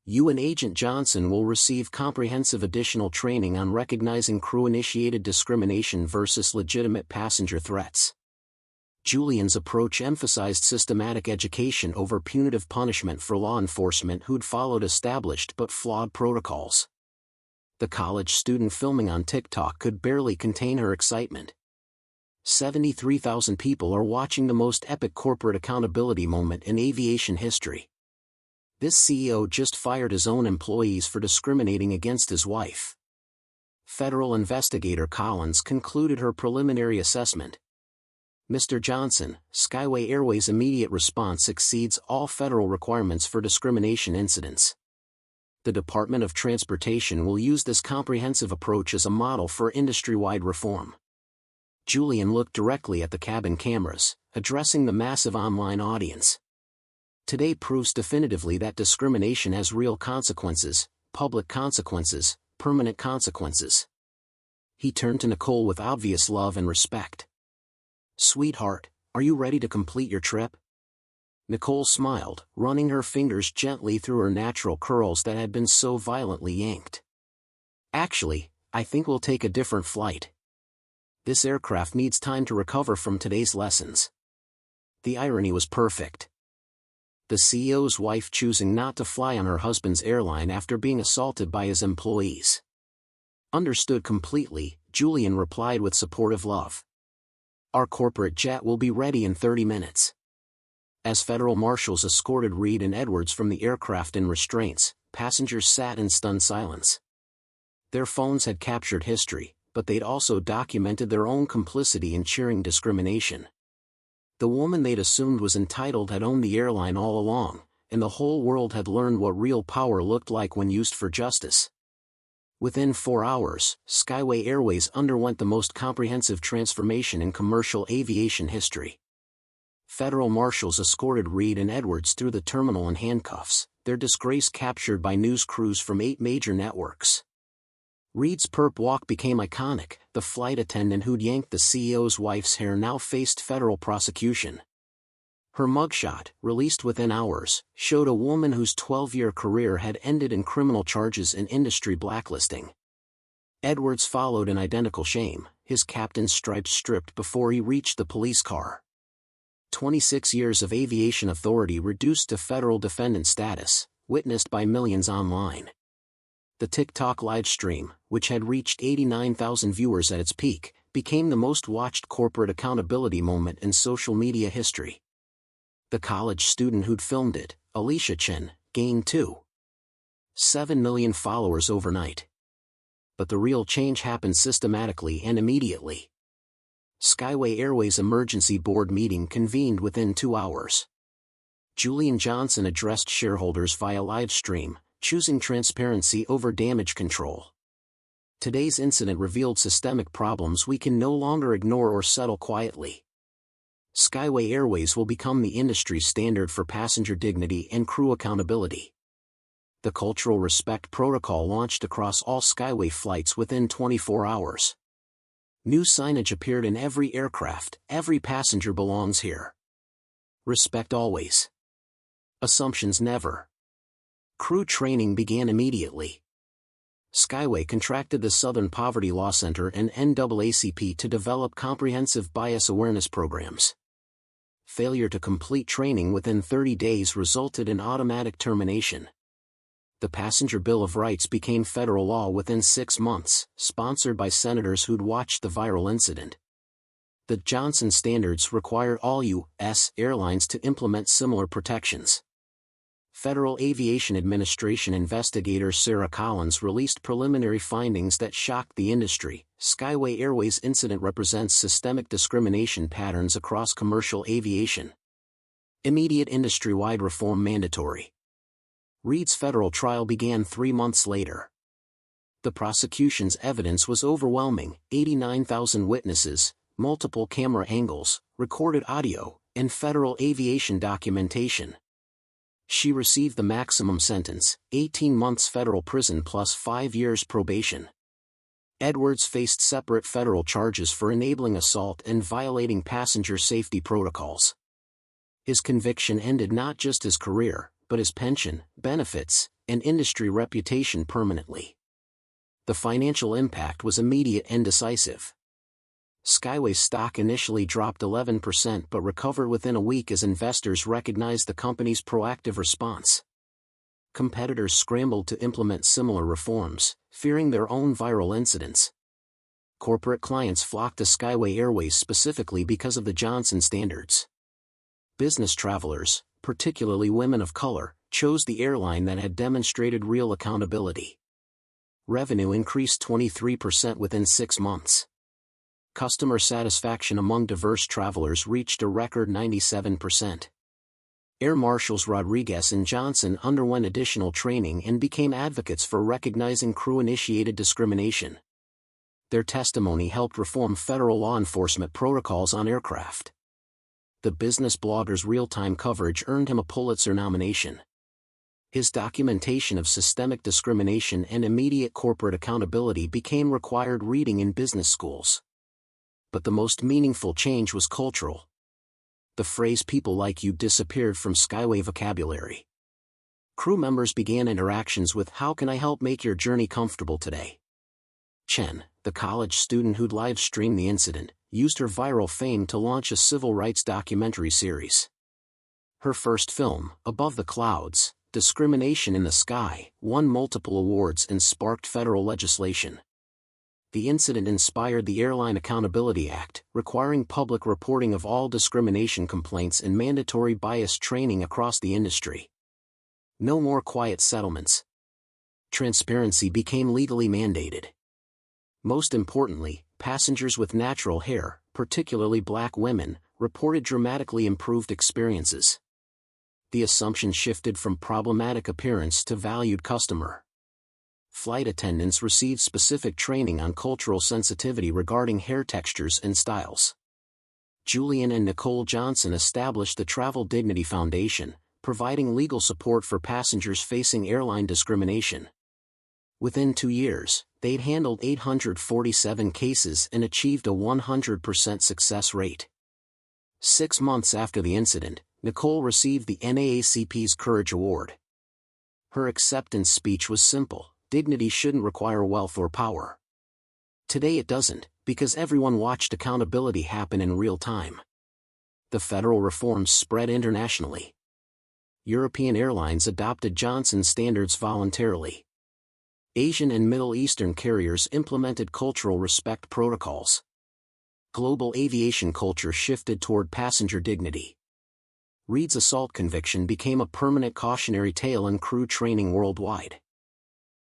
You and Agent Johnson will receive comprehensive additional training on recognizing crew-initiated discrimination versus legitimate passenger threats." Julian's approach emphasized systematic education over punitive punishment for law enforcement who'd followed established but flawed protocols. The college student filming on TikTok could barely contain her excitement. 73,000 people are watching the most epic corporate accountability moment in aviation history. This CEO just fired his own employees for discriminating against his wife. Federal investigator Collins concluded her preliminary assessment. "Mr. Johnson, Skyway Airways' immediate response exceeds all federal requirements for discrimination incidents. The Department of Transportation will use this comprehensive approach as a model for industry-wide reform." Julian looked directly at the cabin cameras, addressing the massive online audience. "Today proves definitively that discrimination has real consequences, public consequences, permanent consequences." He turned to Nicole with obvious love and respect. "Sweetheart, are you ready to complete your trip?" Nicole smiled, running her fingers gently through her natural curls that had been so violently yanked. "Actually, I think we'll take a different flight. This aircraft needs time to recover from today's lessons." The irony was perfect. The CEO's wife choosing not to fly on her husband's airline after being assaulted by his employees. Understood completely, Julian replied with supportive love. "Our corporate jet will be ready in 30 minutes. As federal marshals escorted Reed and Edwards from the aircraft in restraints, passengers sat in stunned silence. Their phones had captured history, but they'd also documented their own complicity in cheering discrimination. The woman they'd assumed was entitled had owned the airline all along, and the whole world had learned what real power looked like when used for justice. Within 4 hours, Skyway Airways underwent the most comprehensive transformation in commercial aviation history. Federal marshals escorted Reed and Edwards through the terminal in handcuffs, their disgrace captured by news crews from 8 major networks. Reed's perp walk became iconic. The flight attendant who'd yanked the CEO's wife's hair now faced federal prosecution. Her mugshot, released within hours, showed a woman whose 12-year career had ended in criminal charges and industry blacklisting. Edwards followed in identical shame, his captain's stripes stripped before he reached the police car. 26 years of aviation authority reduced to federal defendant status, witnessed by millions online. The TikTok livestream, which had reached 89,000 viewers at its peak, became the most watched corporate accountability moment in social media history. The college student who'd filmed it, Alicia Chen, gained 2.7 million followers overnight. But the real change happened systematically and immediately. Skyway Airways' emergency board meeting convened within 2 hours. Julian Johnson addressed shareholders via live stream, choosing transparency over damage control. Today's incident revealed systemic problems we can no longer ignore or settle quietly. Skyway Airways will become the industry standard for passenger dignity and crew accountability. The cultural respect protocol launched across all Skyway flights within 24 hours. New signage appeared in every aircraft. Every passenger belongs here. Respect always. Assumptions never. Crew training began immediately. Skyway contracted the Southern Poverty Law Center and NAACP to develop comprehensive bias awareness programs. Failure to complete training within 30 days resulted in automatic termination. The Passenger Bill of Rights became federal law within 6 months, sponsored by senators who'd watched the viral incident. The Johnson standards required all U.S. airlines to implement similar protections. Federal Aviation Administration investigator Sarah Collins released preliminary findings that shocked the industry. Skyway Airways incident represents systemic discrimination patterns across commercial aviation. Immediate industry-wide reform mandatory. Reed's federal trial began 3 months later. The prosecution's evidence was overwhelming: 89,000 witnesses, multiple camera angles, recorded audio, and federal aviation documentation. She received the maximum sentence, 18 months federal prison plus 5 years probation. Edwards faced separate federal charges for enabling assault and violating passenger safety protocols. His conviction ended not just his career, but his pension, benefits, and industry reputation permanently. The financial impact was immediate and decisive. Skyway's stock initially dropped 11% but recovered within a week as investors recognized the company's proactive response. Competitors scrambled to implement similar reforms, fearing their own viral incidents. Corporate clients flocked to Skyway Airways specifically because of the Johnson standards. Business travelers, particularly women of color, chose the airline that had demonstrated real accountability. Revenue increased 23% within 6 months. Customer satisfaction among diverse travelers reached a record 97%. Air Marshals Rodriguez and Johnson underwent additional training and became advocates for recognizing crew-initiated discrimination. Their testimony helped reform federal law enforcement protocols on aircraft. The business blogger's real-time coverage earned him a Pulitzer nomination. His documentation of systemic discrimination and immediate corporate accountability became required reading in business schools. But the most meaningful change was cultural. The phrase "people like you" disappeared from Skyway vocabulary. Crew members began interactions with "How can I help make your journey comfortable today?" Chen, the college student who'd live-streamed the incident, used her viral fame to launch a civil rights documentary series. Her first film, Above the Clouds, Discrimination in the Sky, won multiple awards and sparked federal legislation. The incident inspired the Airline Accountability Act, requiring public reporting of all discrimination complaints and mandatory bias training across the industry. No more quiet settlements. Transparency became legally mandated. Most importantly, passengers with natural hair, particularly black women, reported dramatically improved experiences. The assumption shifted from problematic appearance to valued customer. Flight attendants received specific training on cultural sensitivity regarding hair textures and styles. Julian and Nicole Johnson established the Travel Dignity Foundation, providing legal support for passengers facing airline discrimination. Within 2 years, they'd handled 847 cases and achieved a 100% success rate. 6 months after the incident, Nicole received the NAACP's Courage Award. Her acceptance speech was simple: dignity shouldn't require wealth or power. Today it doesn't, because everyone watched accountability happen in real time. The federal reforms spread internationally. European airlines adopted Johnson's standards voluntarily. Asian and Middle Eastern carriers implemented cultural respect protocols. Global aviation culture shifted toward passenger dignity. Reed's assault conviction became a permanent cautionary tale in crew training worldwide.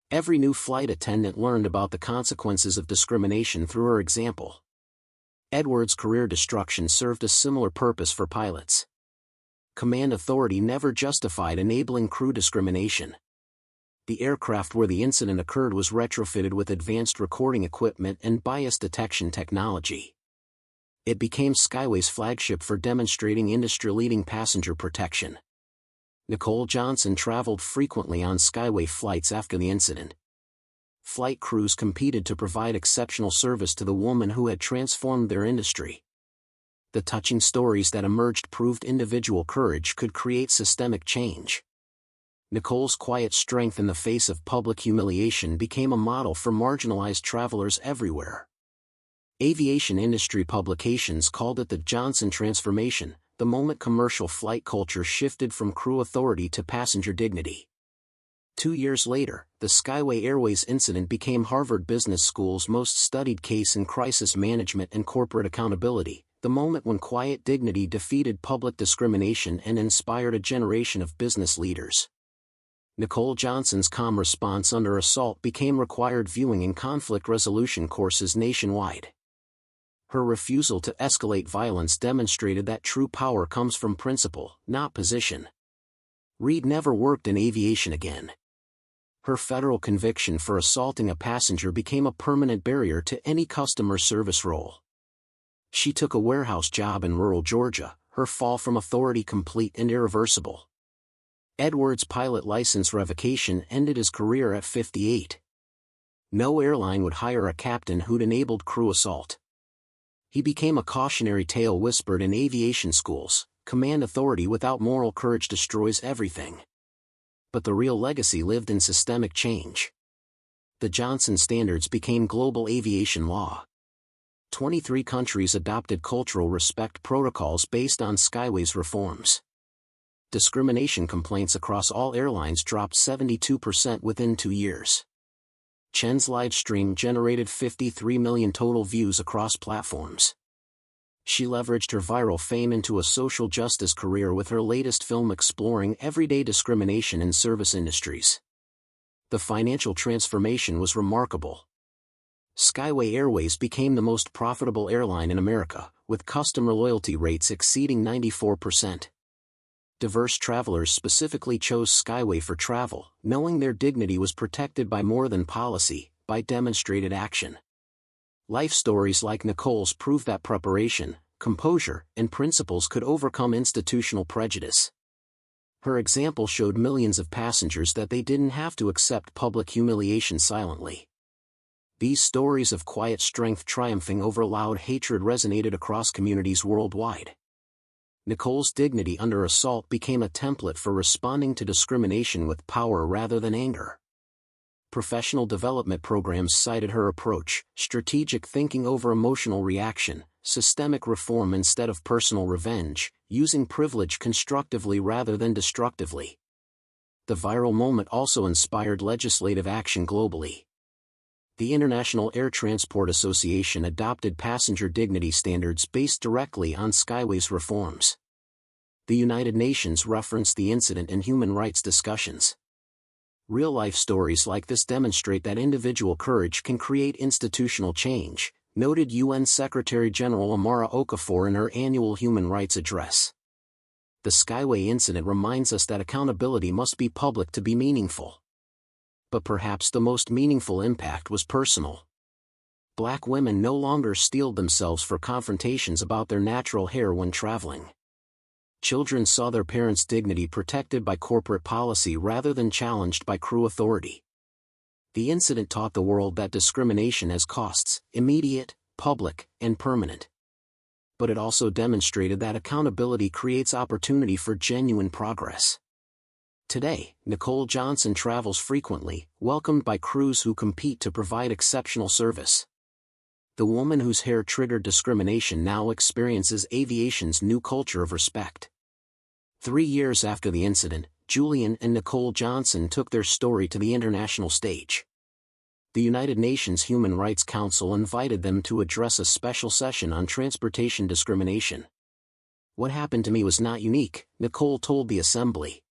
Every new flight attendant learned about the consequences of discrimination through her example. Edwards' career destruction served a similar purpose for pilots. Command authority never justified enabling crew discrimination. The aircraft where the incident occurred was retrofitted with advanced recording equipment and bias detection technology. It became Skyway's flagship for demonstrating industry-leading passenger protection. Nicole Johnson traveled frequently on Skyway flights after the incident. Flight crews competed to provide exceptional service to the woman who had transformed their industry. The touching stories that emerged proved individual courage could create systemic change. Nicole's quiet strength in the face of public humiliation became a model for marginalized travelers everywhere. Aviation industry publications called it the Johnson transformation, the moment commercial flight culture shifted from crew authority to passenger dignity. 2 years later, the Skyway Airways incident became Harvard Business School's most studied case in crisis management and corporate accountability, the moment when quiet dignity defeated public discrimination and inspired a generation of business leaders. Nicole Johnson's calm response under assault became required viewing in conflict resolution courses nationwide. Her refusal to escalate violence demonstrated that true power comes from principle, not position. Reed never worked in aviation again. Her federal conviction for assaulting a passenger became a permanent barrier to any customer service role. She took a warehouse job in rural Georgia, her fall from authority complete and irreversible. Edwards' pilot license revocation ended his career at 58. No airline would hire a captain who'd enabled crew assault. He became a cautionary tale whispered in aviation schools: command authority without moral courage destroys everything. But the real legacy lived in systemic change. The Johnson Standards became global aviation law. 23 countries adopted cultural respect protocols based on Skyway's reforms. Discrimination complaints across all airlines dropped 72% within 2 years. Chen's live stream generated 53 million total views across platforms. She leveraged her viral fame into a social justice career with her latest film exploring everyday discrimination in service industries. The financial transformation was remarkable. Skyway Airways became the most profitable airline in America, with customer loyalty rates exceeding 94%. Diverse travelers specifically chose Skyway for travel, knowing their dignity was protected by more than policy, by demonstrated action. Life stories like Nicole's prove that preparation, composure, and principles could overcome institutional prejudice. Her example showed millions of passengers that they didn't have to accept public humiliation silently. These stories of quiet strength triumphing over loud hatred resonated across communities worldwide. Nicole's dignity under assault became a template for responding to discrimination with power rather than anger. Professional development programs cited her approach: strategic thinking over emotional reaction, systemic reform instead of personal revenge, using privilege constructively rather than destructively. The viral moment also inspired legislative action globally. The International Air Transport Association adopted passenger dignity standards based directly on Skyway's reforms. The United Nations referenced the incident in human rights discussions. Real-life stories like this demonstrate that individual courage can create institutional change, noted UN Secretary-General Amara Okafor in her annual Human Rights Address. The Skyway incident reminds us that accountability must be public to be meaningful. But perhaps the most meaningful impact was personal. Black women no longer steeled themselves for confrontations about their natural hair when traveling. Children saw their parents' dignity protected by corporate policy rather than challenged by crew authority. The incident taught the world that discrimination has costs: immediate, public, and permanent. But it also demonstrated that accountability creates opportunity for genuine progress. Today, Nicole Johnson travels frequently, welcomed by crews who compete to provide exceptional service. The woman whose hair triggered discrimination now experiences aviation's new culture of respect. 3 years after the incident, Julian and Nicole Johnson took their story to the international stage. The United Nations Human Rights Council invited them to address a special session on transportation discrimination. "What happened to me was not unique," Nicole told the assembly.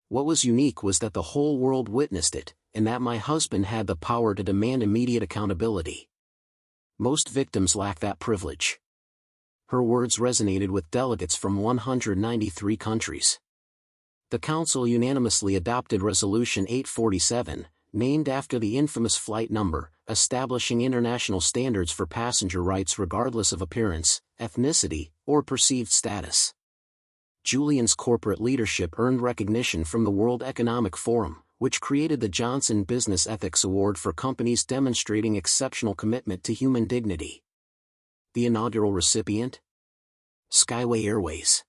"What was unique was that the whole world witnessed it, and that my husband had the power to demand immediate accountability. Most victims lack that privilege." Her words resonated with delegates from 193 countries. The Council unanimously adopted Resolution 847, named after the infamous flight number, establishing international standards for passenger rights regardless of appearance, ethnicity, or perceived status. Julian's corporate leadership earned recognition from the World Economic Forum, which created the Johnson Business Ethics Award for companies demonstrating exceptional commitment to human dignity. The inaugural recipient? Skyway Airways.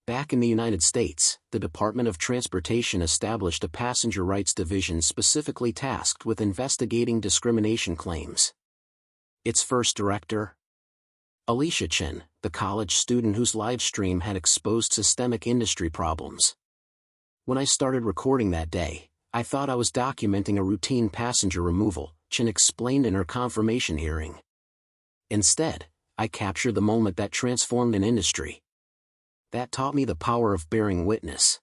Back in the United States, the Department of Transportation established a passenger rights division specifically tasked with investigating discrimination claims. Its first director? Alicia Chen, the college student whose live stream had exposed systemic industry problems. "When I started recording that day, I thought I was documenting a routine passenger removal," Chen explained in her confirmation hearing. "Instead, I captured the moment that transformed an industry. That taught me the power of bearing witness."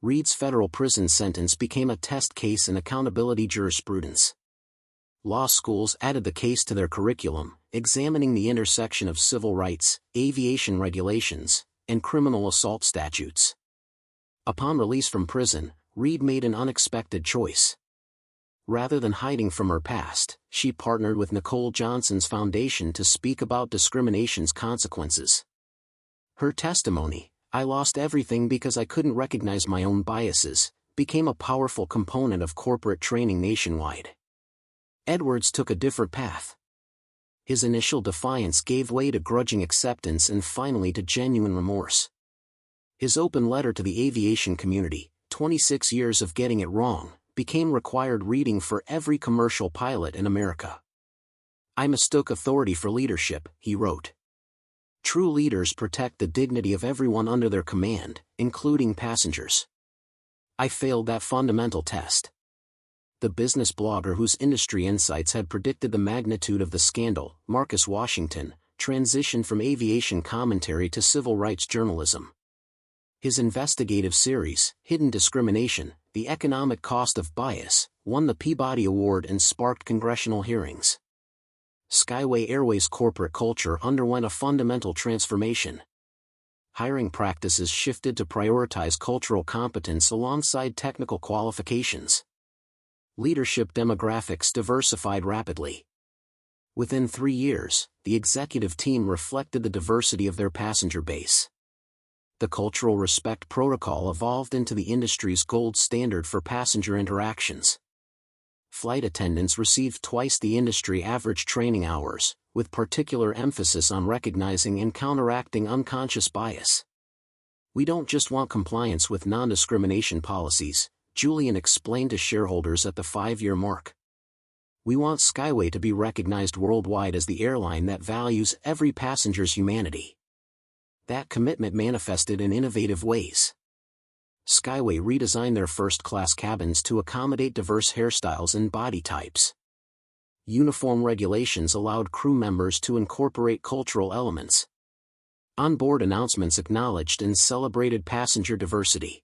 Reed's federal prison sentence became a test case in accountability jurisprudence. Law schools added the case to their curriculum, examining the intersection of civil rights, aviation regulations, and criminal assault statutes. Upon release from prison, Reed made an unexpected choice. Rather than hiding from her past, she partnered with Nicole Johnson's foundation to speak about discrimination's consequences. Her testimony, I lost everything because I couldn't recognize my own biases, became a powerful component of corporate training nationwide. Edwards took a different path. His initial defiance gave way to grudging acceptance and finally to genuine remorse. His open letter to the aviation community, 26 years of getting it wrong, became required reading for every commercial pilot in America. I mistook authority for leadership, he wrote. True leaders protect the dignity of everyone under their command, including passengers. I failed that fundamental test. The business blogger whose industry insights had predicted the magnitude of the scandal, Marcus Washington, transitioned from aviation commentary to civil rights journalism. His investigative series, Hidden Discrimination, The Economic Cost of Bias, won the Peabody Award and sparked congressional hearings. Skyway Airways' corporate culture underwent a fundamental transformation. Hiring practices shifted to prioritize cultural competence alongside technical qualifications. Leadership demographics diversified rapidly. Within 3 years, the executive team reflected the diversity of their passenger base. The cultural respect protocol evolved into the industry's gold standard for passenger interactions. Flight attendants received twice the industry average training hours, with particular emphasis on recognizing and counteracting unconscious bias. We don't just want compliance with non-discrimination policies, Julian explained to shareholders at the 5-year mark. We want Skyway to be recognized worldwide as the airline that values every passenger's humanity. That commitment manifested in innovative ways. Skyway redesigned their first-class cabins to accommodate diverse hairstyles and body types. Uniform regulations allowed crew members to incorporate cultural elements. Onboard announcements acknowledged and celebrated passenger diversity.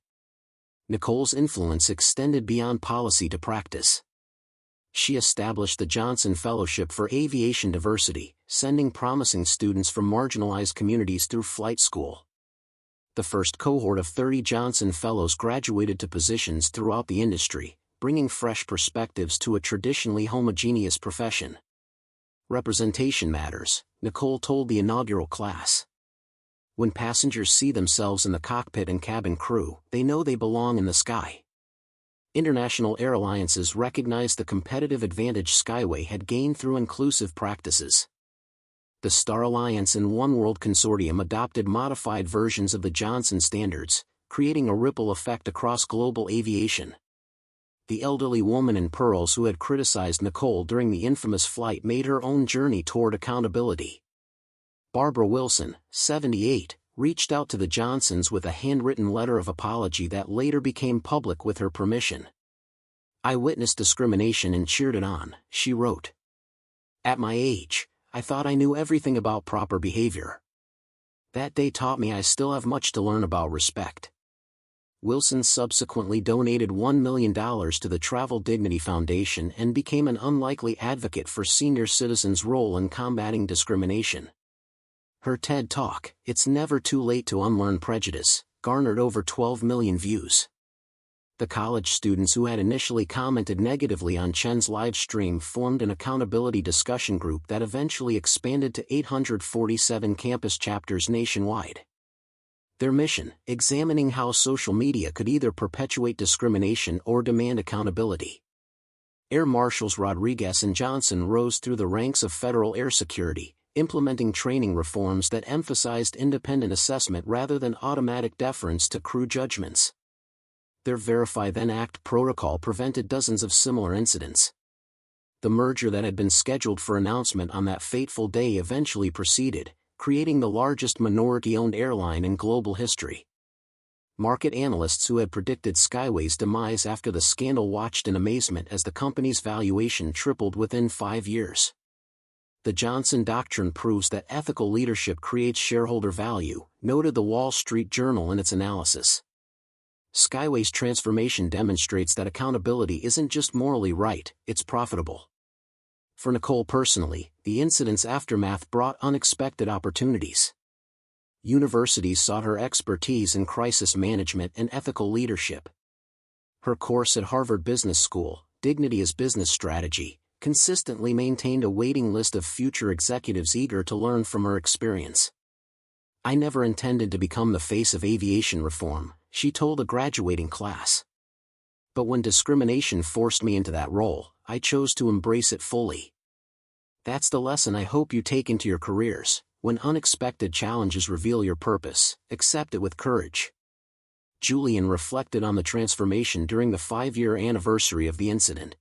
Nicole's influence extended beyond policy to practice. She established the Johnson Fellowship for Aviation Diversity, sending promising students from marginalized communities through flight school. The first cohort of 30 Johnson Fellows graduated to positions throughout the industry, bringing fresh perspectives to a traditionally homogeneous profession. Representation matters, Nicole told the inaugural class. When passengers see themselves in the cockpit and cabin crew, they know they belong in the sky. International air alliances recognized the competitive advantage Skyway had gained through inclusive practices. The Star Alliance and One World Consortium adopted modified versions of the Johnson standards, creating a ripple effect across global aviation. The elderly woman in pearls who had criticized Nicole during the infamous flight made her own journey toward accountability. Barbara Wilson, 78, reached out to the Johnsons with a handwritten letter of apology that later became public with her permission. I witnessed discrimination and cheered it on, she wrote. At my age, I thought I knew everything about proper behavior. That day taught me I still have much to learn about respect. Wilson subsequently donated $1 million to the Travel Dignity Foundation and became an unlikely advocate for senior citizens' role in combating discrimination. Her TED Talk, It's Never Too Late to Unlearn Prejudice, garnered over 12 million views. The college students who had initially commented negatively on Chen's live stream formed an accountability discussion group that eventually expanded to 847 campus chapters nationwide. Their mission, examining how social media could either perpetuate discrimination or demand accountability. Air Marshals Rodriguez and Johnson rose through the ranks of federal air security, implementing training reforms that emphasized independent assessment rather than automatic deference to crew judgments. Their Verify Then Act protocol prevented dozens of similar incidents. The merger that had been scheduled for announcement on that fateful day eventually proceeded, creating the largest minority-owned airline in global history. Market analysts who had predicted Skyway's demise after the scandal watched in amazement as the company's valuation tripled within 5 years. The Johnson Doctrine proves that ethical leadership creates shareholder value, noted the Wall Street Journal in its analysis. Skyway's transformation demonstrates that accountability isn't just morally right, it's profitable. For Nicole personally, the incident's aftermath brought unexpected opportunities. Universities sought her expertise in crisis management and ethical leadership. Her course at Harvard Business School, Dignity as Business Strategy, consistently maintained a waiting list of future executives eager to learn from her experience. I never intended to become the face of aviation reform, she told a graduating class. But when discrimination forced me into that role, I chose to embrace it fully. That's the lesson I hope you take into your careers. When unexpected challenges reveal your purpose, accept it with courage. Julian reflected on the transformation during the 5-year anniversary of the incident.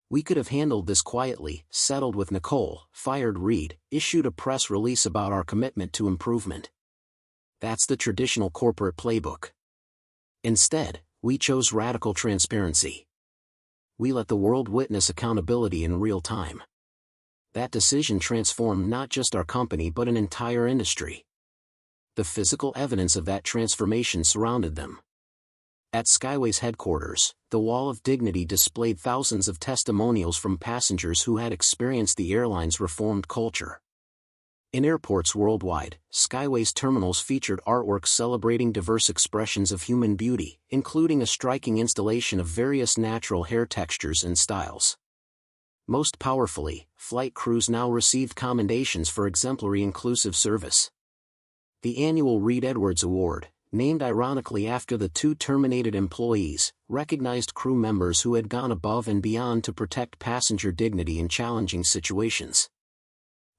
We could have handled this quietly, settled with Nicole, fired Reed, issued a press release about our commitment to improvement. That's the traditional corporate playbook. Instead, we chose radical transparency. We let the world witness accountability in real time. That decision transformed not just our company but an entire industry. The physical evidence of that transformation surrounded them. At Skyway's headquarters, the Wall of Dignity displayed thousands of testimonials from passengers who had experienced the airline's reformed culture. In airports worldwide, Skyway's terminals featured artwork celebrating diverse expressions of human beauty, including a striking installation of various natural hair textures and styles. Most powerfully, flight crews now received commendations for exemplary inclusive service. The annual Reed Edwards Award, named ironically after the 2 terminated employees, recognized crew members who had gone above and beyond to protect passenger dignity in challenging situations.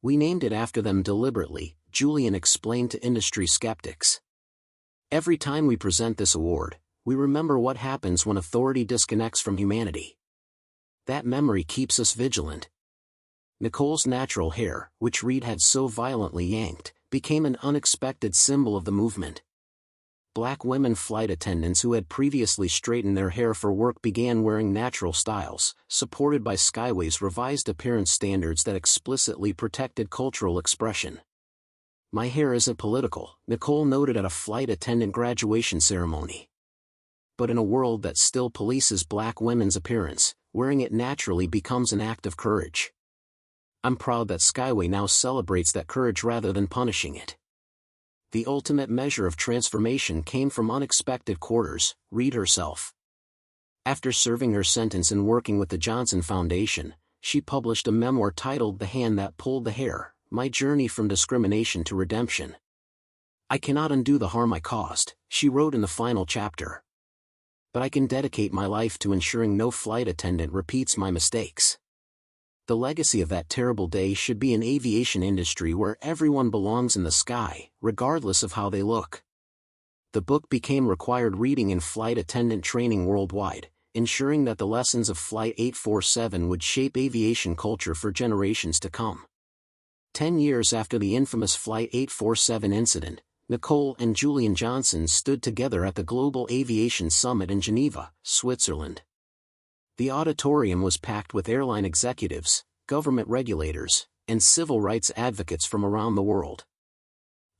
We named it after them deliberately, Julian explained to industry skeptics. Every time we present this award, we remember what happens when authority disconnects from humanity. That memory keeps us vigilant. Nicole's natural hair, which Reed had so violently yanked, became an unexpected symbol of the movement. Black women flight attendants who had previously straightened their hair for work began wearing natural styles, supported by Skyway's revised appearance standards that explicitly protected cultural expression. My hair isn't political, Nicole noted at a flight attendant graduation ceremony. But in a world that still polices black women's appearance, wearing it naturally becomes an act of courage. I'm proud that Skyway now celebrates that courage rather than punishing it. The ultimate measure of transformation came from unexpected quarters, Reed herself. After serving her sentence and working with the Johnson Foundation, she published a memoir titled The Hand That Pulled the Hair, My Journey from Discrimination to Redemption. I cannot undo the harm I caused, she wrote in the final chapter. But I can dedicate my life to ensuring no flight attendant repeats my mistakes. The legacy of that terrible day should be an aviation industry where everyone belongs in the sky, regardless of how they look. The book became required reading in flight attendant training worldwide, ensuring that the lessons of Flight 847 would shape aviation culture for generations to come. 10 years after the infamous Flight 847 incident, Nicole and Julian Johnson stood together at the Global Aviation Summit in Geneva, Switzerland. The auditorium was packed with airline executives, government regulators, and civil rights advocates from around the world.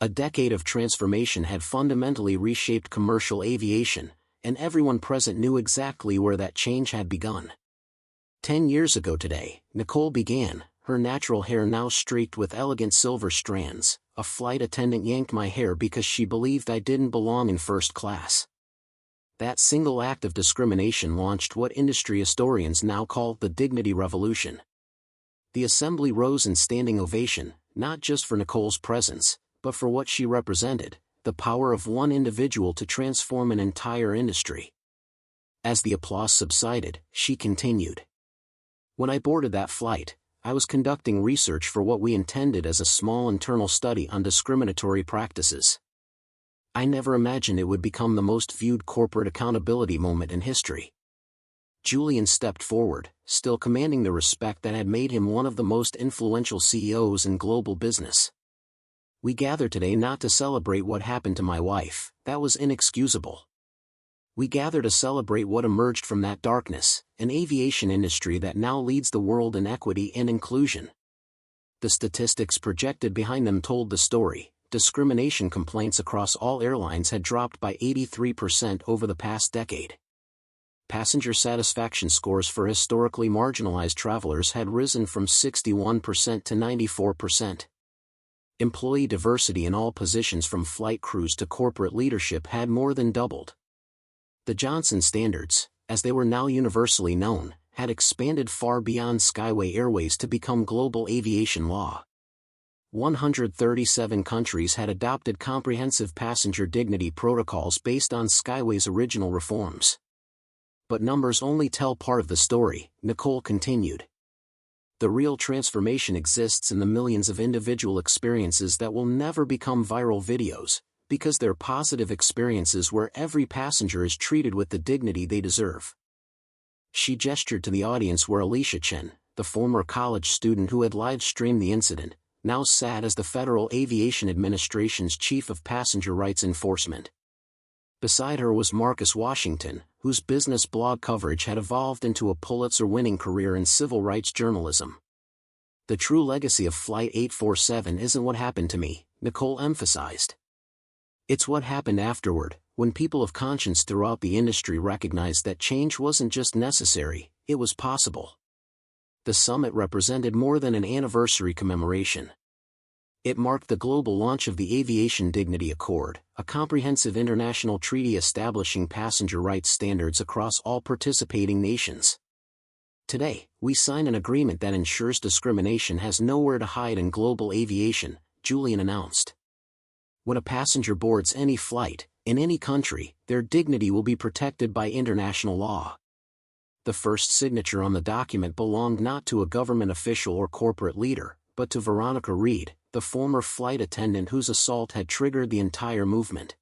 A decade of transformation had fundamentally reshaped commercial aviation, and everyone present knew exactly where that change had begun. 10 years ago today, Nicole began, her natural hair now streaked with elegant silver strands. A flight attendant yanked my hair because she believed I didn't belong in first class. That single act of discrimination launched what industry historians now call the dignity revolution. The assembly rose in standing ovation, not just for Nicole's presence, but for what she represented, the power of one individual to transform an entire industry. As the applause subsided, she continued. When I boarded that flight, I was conducting research for what we intended as a small internal study on discriminatory practices. I never imagined it would become the most viewed corporate accountability moment in history. Julian stepped forward, still commanding the respect that had made him one of the most influential CEOs in global business. We gather today not to celebrate what happened to my wife, that was inexcusable. We gather to celebrate what emerged from that darkness, an aviation industry that now leads the world in equity and inclusion. The statistics projected behind them told the story. Discrimination complaints across all airlines had dropped by 83% over the past decade. Passenger satisfaction scores for historically marginalized travelers had risen from 61% to 94%. Employee diversity in all positions from flight crews to corporate leadership had more than doubled. The Johnson standards, as they were now universally known, had expanded far beyond Skyway Airways to become global aviation law. 137 countries had adopted comprehensive passenger dignity protocols based on Skyway's original reforms. But numbers only tell part of the story, Nicole continued. The real transformation exists in the millions of individual experiences that will never become viral videos, because they're positive experiences where every passenger is treated with the dignity they deserve. She gestured to the audience where Alicia Chen, the former college student who had live-streamed the incident, now sat as the Federal Aviation Administration's Chief of Passenger Rights Enforcement. Beside her was Marcus Washington, whose business blog coverage had evolved into a Pulitzer-winning career in civil rights journalism. The true legacy of Flight 847 isn't what happened to me, Nicole emphasized. It's what happened afterward, when people of conscience throughout the industry recognized that change wasn't just necessary, it was possible. The summit represented more than an anniversary commemoration. It marked the global launch of the Aviation Dignity Accord, a comprehensive international treaty establishing passenger rights standards across all participating nations. Today, we sign an agreement that ensures discrimination has nowhere to hide in global aviation, Julian announced. When a passenger boards any flight, in any country, their dignity will be protected by international law. The first signature on the document belonged not to a government official or corporate leader, but to Veronica Reed, the former flight attendant whose assault had triggered the entire movement.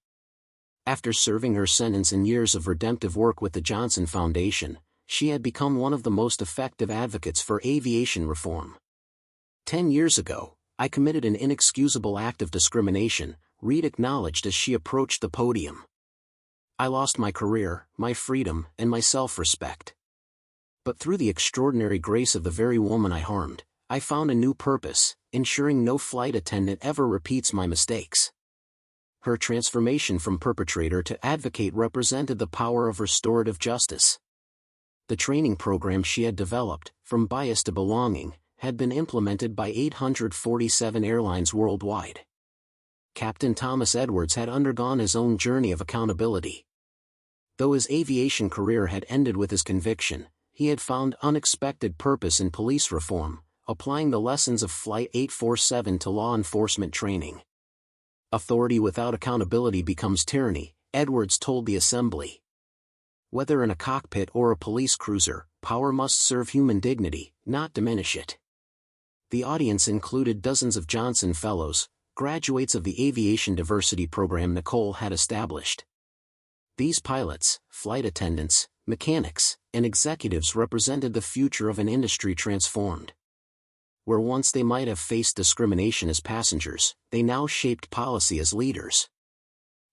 After serving her sentence and years of redemptive work with the Johnson Foundation, she had become one of the most effective advocates for aviation reform. 10 years ago, I committed an inexcusable act of discrimination, Reed acknowledged as she approached the podium. I lost my career, my freedom, and my self-respect. But through the extraordinary grace of the very woman I harmed, I found a new purpose, ensuring no flight attendant ever repeats my mistakes. Her transformation from perpetrator to advocate represented the power of restorative justice. The training program she had developed, From Bias to Belonging, had been implemented by 847 airlines worldwide. Captain Thomas Edwards had undergone his own journey of accountability. Though his aviation career had ended with his conviction, he had found unexpected purpose in police reform, applying the lessons of Flight 847 to law enforcement training. Authority without accountability becomes tyranny, Edwards told the assembly. Whether in a cockpit or a police cruiser, power must serve human dignity, not diminish it. The audience included dozens of Johnson Fellows, graduates of the aviation diversity program Nicole had established. These pilots, flight attendants, mechanics, and executives represented the future of an industry transformed. Where once they might have faced discrimination as passengers, they now shaped policy as leaders.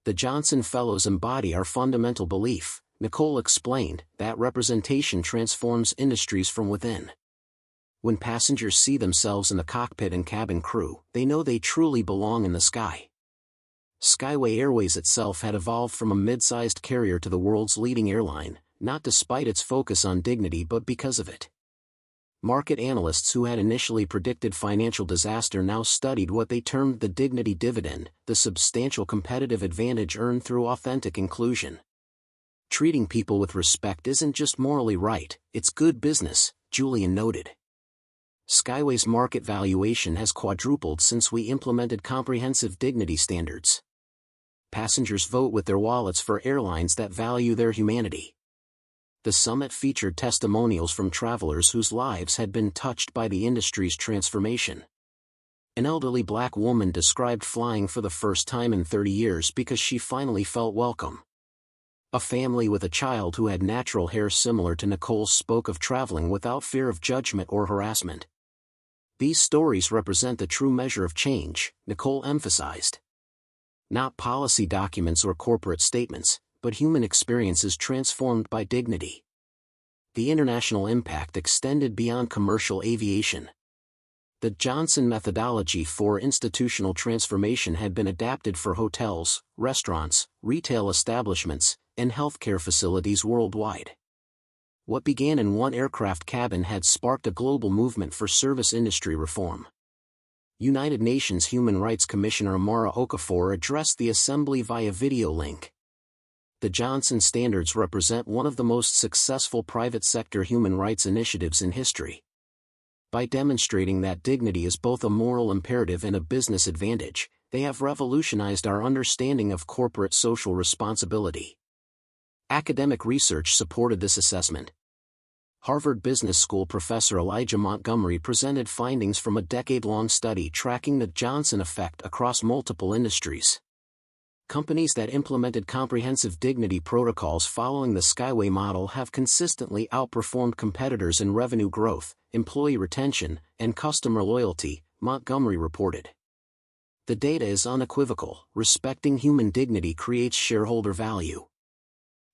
The Johnson Fellows embody our fundamental belief, Nicole explained, that representation transforms industries from within. When passengers see themselves in the cockpit and cabin crew, they know they truly belong in the sky. Skyway Airways itself had evolved from a mid-sized carrier to the world's leading airline, not despite its focus on dignity but because of it. Market analysts who had initially predicted financial disaster now studied what they termed the dignity dividend, the substantial competitive advantage earned through authentic inclusion. Treating people with respect isn't just morally right, it's good business, Julian noted. Skyway's market valuation has quadrupled since we implemented comprehensive dignity standards. Passengers vote with their wallets for airlines that value their humanity. The summit featured testimonials from travelers whose lives had been touched by the industry's transformation. An elderly black woman described flying for the first time in 30 years because she finally felt welcome. A family with a child who had natural hair similar to Nicole's spoke of traveling without fear of judgment or harassment. These stories represent the true measure of change, Nicole emphasized. Not policy documents or corporate statements, but human experiences transformed by dignity. The international impact extended beyond commercial aviation. The Johnson methodology for institutional transformation had been adapted for hotels, restaurants, retail establishments, and healthcare facilities worldwide. What began in one aircraft cabin had sparked a global movement for service industry reform. United Nations Human Rights Commissioner Amara Okafor addressed the assembly via video link. The Johnson standards represent one of the most successful private sector human rights initiatives in history. By demonstrating that dignity is both a moral imperative and a business advantage, they have revolutionized our understanding of corporate social responsibility. Academic research supported this assessment. Harvard Business School professor Elijah Montgomery presented findings from a decade-long study tracking the Johnson effect across multiple industries. Companies that implemented comprehensive dignity protocols following the Skyway model have consistently outperformed competitors in revenue growth, employee retention, and customer loyalty, Montgomery reported. The data is unequivocal: respecting human dignity creates shareholder value.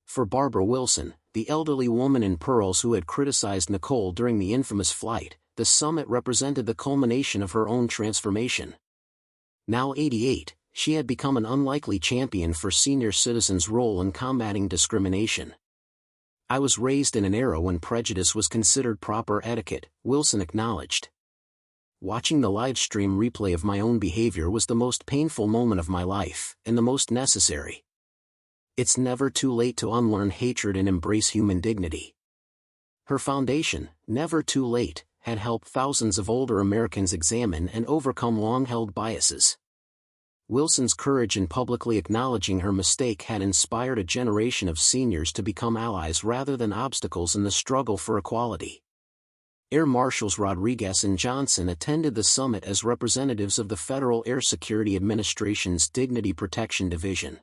For Barbara Wilson, the elderly woman in pearls who had criticized Nicole during the infamous flight, the summit represented the culmination of her own transformation. Now 88, she had become an unlikely champion for senior citizens' role in combating discrimination. "I was raised in an era when prejudice was considered proper etiquette," Wilson acknowledged. "Watching the live stream replay of my own behavior was the most painful moment of my life, and the most necessary. It's never too late to unlearn hatred and embrace human dignity." Her foundation, Never Too Late, had helped thousands of older Americans examine and overcome long-held biases. Wilson's courage in publicly acknowledging her mistake had inspired a generation of seniors to become allies rather than obstacles in the struggle for equality. Air Marshals Rodriguez and Johnson attended the summit as representatives of the Federal Air Security Administration's Dignity Protection Division.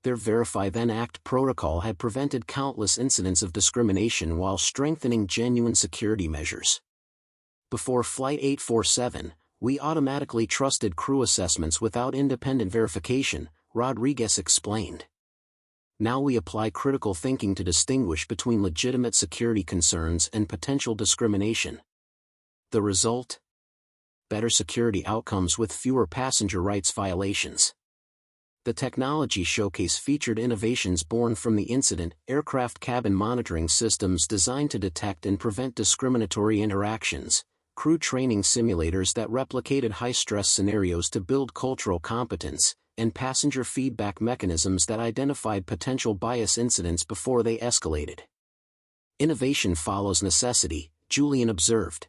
Their Verify Then Act protocol had prevented countless incidents of discrimination while strengthening genuine security measures. "Before Flight 847, we automatically trusted crew assessments without independent verification," Rodriguez explained. "Now we apply critical thinking to distinguish between legitimate security concerns and potential discrimination." The result? Better security outcomes with fewer passenger rights violations. The technology showcase featured innovations born from the incident: aircraft cabin monitoring systems designed to detect and prevent discriminatory interactions, crew training simulators that replicated high-stress scenarios to build cultural competence, and passenger feedback mechanisms that identified potential bias incidents before they escalated. "Innovation follows necessity," Julian observed.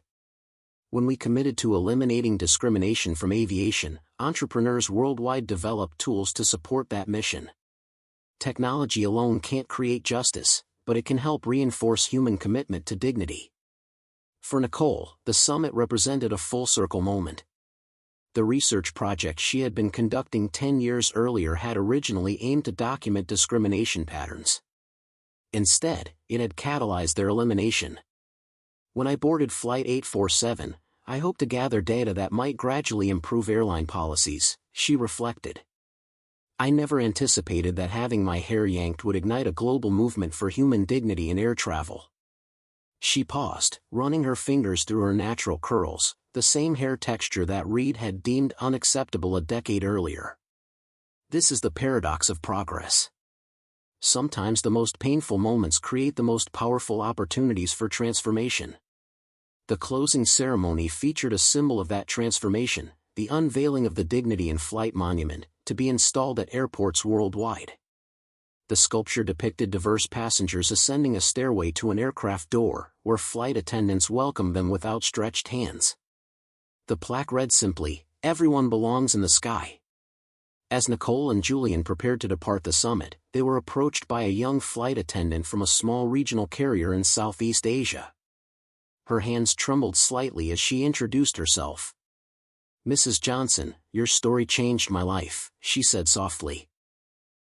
"When we committed to eliminating discrimination from aviation, entrepreneurs worldwide developed tools to support that mission. Technology alone can't create justice, but it can help reinforce human commitment to dignity." For Nicole, the summit represented a full-circle moment. The research project she had been conducting 10 years earlier had originally aimed to document discrimination patterns. Instead, it had catalyzed their elimination. "When I boarded Flight 847, I hoped to gather data that might gradually improve airline policies," she reflected. "I never anticipated that having my hair yanked would ignite a global movement for human dignity in air travel." She paused, running her fingers through her natural curls, the same hair texture that Reed had deemed unacceptable a decade earlier. This is the paradox of progress. Sometimes the most painful moments create the most powerful opportunities for transformation. The closing ceremony featured a symbol of that transformation, the unveiling of the Dignity in Flight monument, to be installed at airports worldwide. The sculpture depicted diverse passengers ascending a stairway to an aircraft door, where flight attendants welcomed them with outstretched hands. The plaque read simply, "Everyone belongs in the sky." As Nicole and Julian prepared to depart the summit, they were approached by a young flight attendant from a small regional carrier in Southeast Asia. Her hands trembled slightly as she introduced herself. "Mrs. Johnson, your story changed my life," she said softly.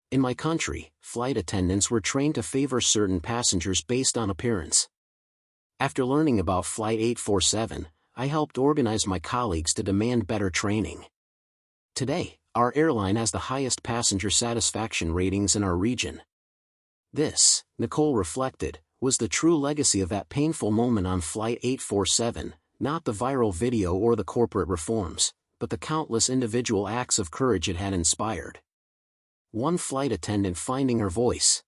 "In my country, flight attendants were trained to favor certain passengers based on appearance. After learning about Flight 847, I helped organize my colleagues to demand better training. Today, our airline has the highest passenger satisfaction ratings in our region." This, Nicole reflected, was the true legacy of that painful moment on Flight 847, not the viral video or the corporate reforms, but the countless individual acts of courage it had inspired. One flight attendant finding her voice.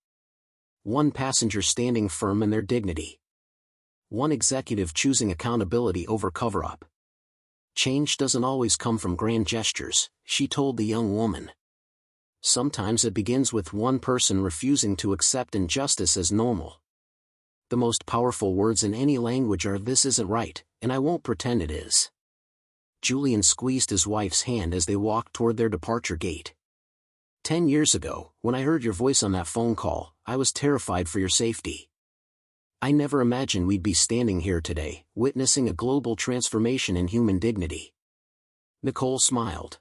One passenger standing firm in their dignity. One executive choosing accountability over cover-up. "Change doesn't always come from grand gestures," she told the young woman. "Sometimes it begins with one person refusing to accept injustice as normal." The most powerful words in any language are "this isn't right, and I won't pretend it is." Julian squeezed his wife's hand as they walked toward their departure gate. 10 years ago, when I heard your voice on that phone call, I was terrified for your safety. I never imagined we'd be standing here today, witnessing a global transformation in human dignity. Nicole smiled.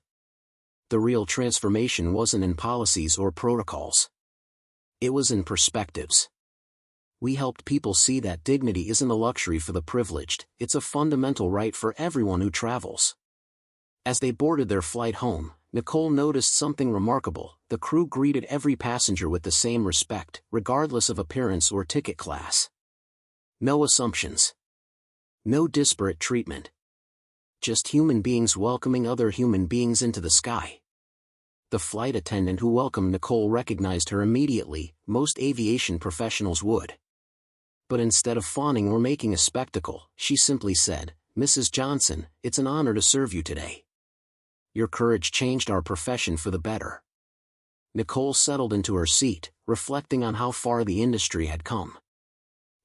The real transformation wasn't in policies or protocols. It was in perspectives. We helped people see that dignity isn't a luxury for the privileged, it's a fundamental right for everyone who travels. As they boarded their flight home, Nicole noticed something remarkable. The crew greeted every passenger with the same respect, regardless of appearance or ticket class. No assumptions. No disparate treatment. Just human beings welcoming other human beings into the sky. The flight attendant who welcomed Nicole recognized her immediately, most aviation professionals would. But instead of fawning or making a spectacle, she simply said, "Mrs. Johnson, it's an honor to serve you today. Your courage changed our profession for the better." Nicole settled into her seat, reflecting on how far the industry had come.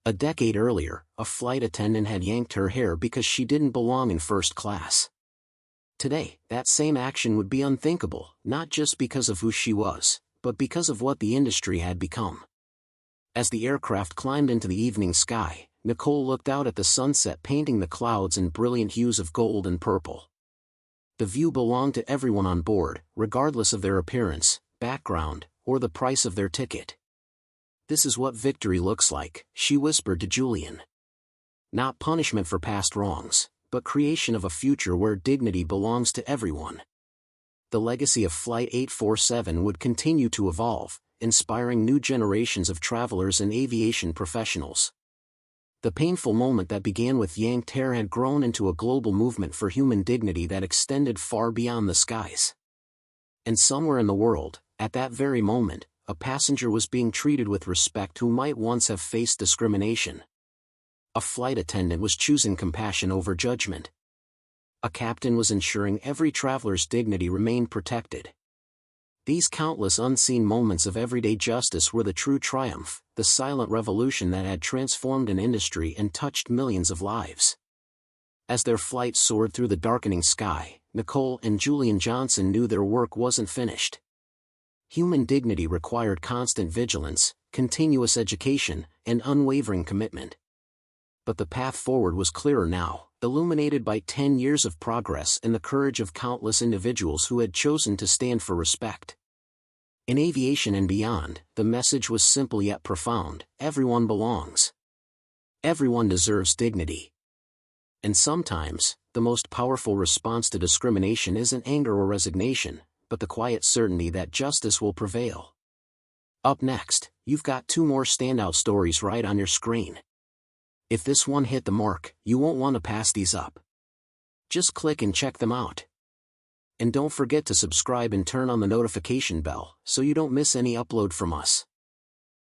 A decade earlier, a flight attendant had yanked her hair because she didn't belong in first class. Today, that same action would be unthinkable, not just because of who she was, but because of what the industry had become. As the aircraft climbed into the evening sky, Nicole looked out at the sunset painting the clouds in brilliant hues of gold and purple. The view belonged to everyone on board, regardless of their appearance, background, or the price of their ticket. "This is what victory looks like," she whispered to Julian. "Not punishment for past wrongs, but creation of a future where dignity belongs to everyone." The legacy of Flight 847 would continue to evolve, inspiring new generations of travelers and aviation professionals. The painful moment that began with yanked hair had grown into a global movement for human dignity that extended far beyond the skies. And somewhere in the world, at that very moment, a passenger was being treated with respect who might once have faced discrimination. A flight attendant was choosing compassion over judgment. A captain was ensuring every traveler's dignity remained protected. These countless unseen moments of everyday justice were the true triumph, the silent revolution that had transformed an industry and touched millions of lives. As their flight soared through the darkening sky, Nicole and Julian Johnson knew their work wasn't finished. Human dignity required constant vigilance, continuous education, and unwavering commitment. But the path forward was clearer now, illuminated by 10 years of progress and the courage of countless individuals who had chosen to stand for respect. In aviation and beyond, the message was simple yet profound: everyone belongs. Everyone deserves dignity. And sometimes, the most powerful response to discrimination isn't anger or resignation, but the quiet certainty that justice will prevail. Up next, you've got 2 more standout stories right on your screen. If this one hit the mark, you won't want to pass these up. Just click and check them out. And don't forget to subscribe and turn on the notification bell so you don't miss any upload from us.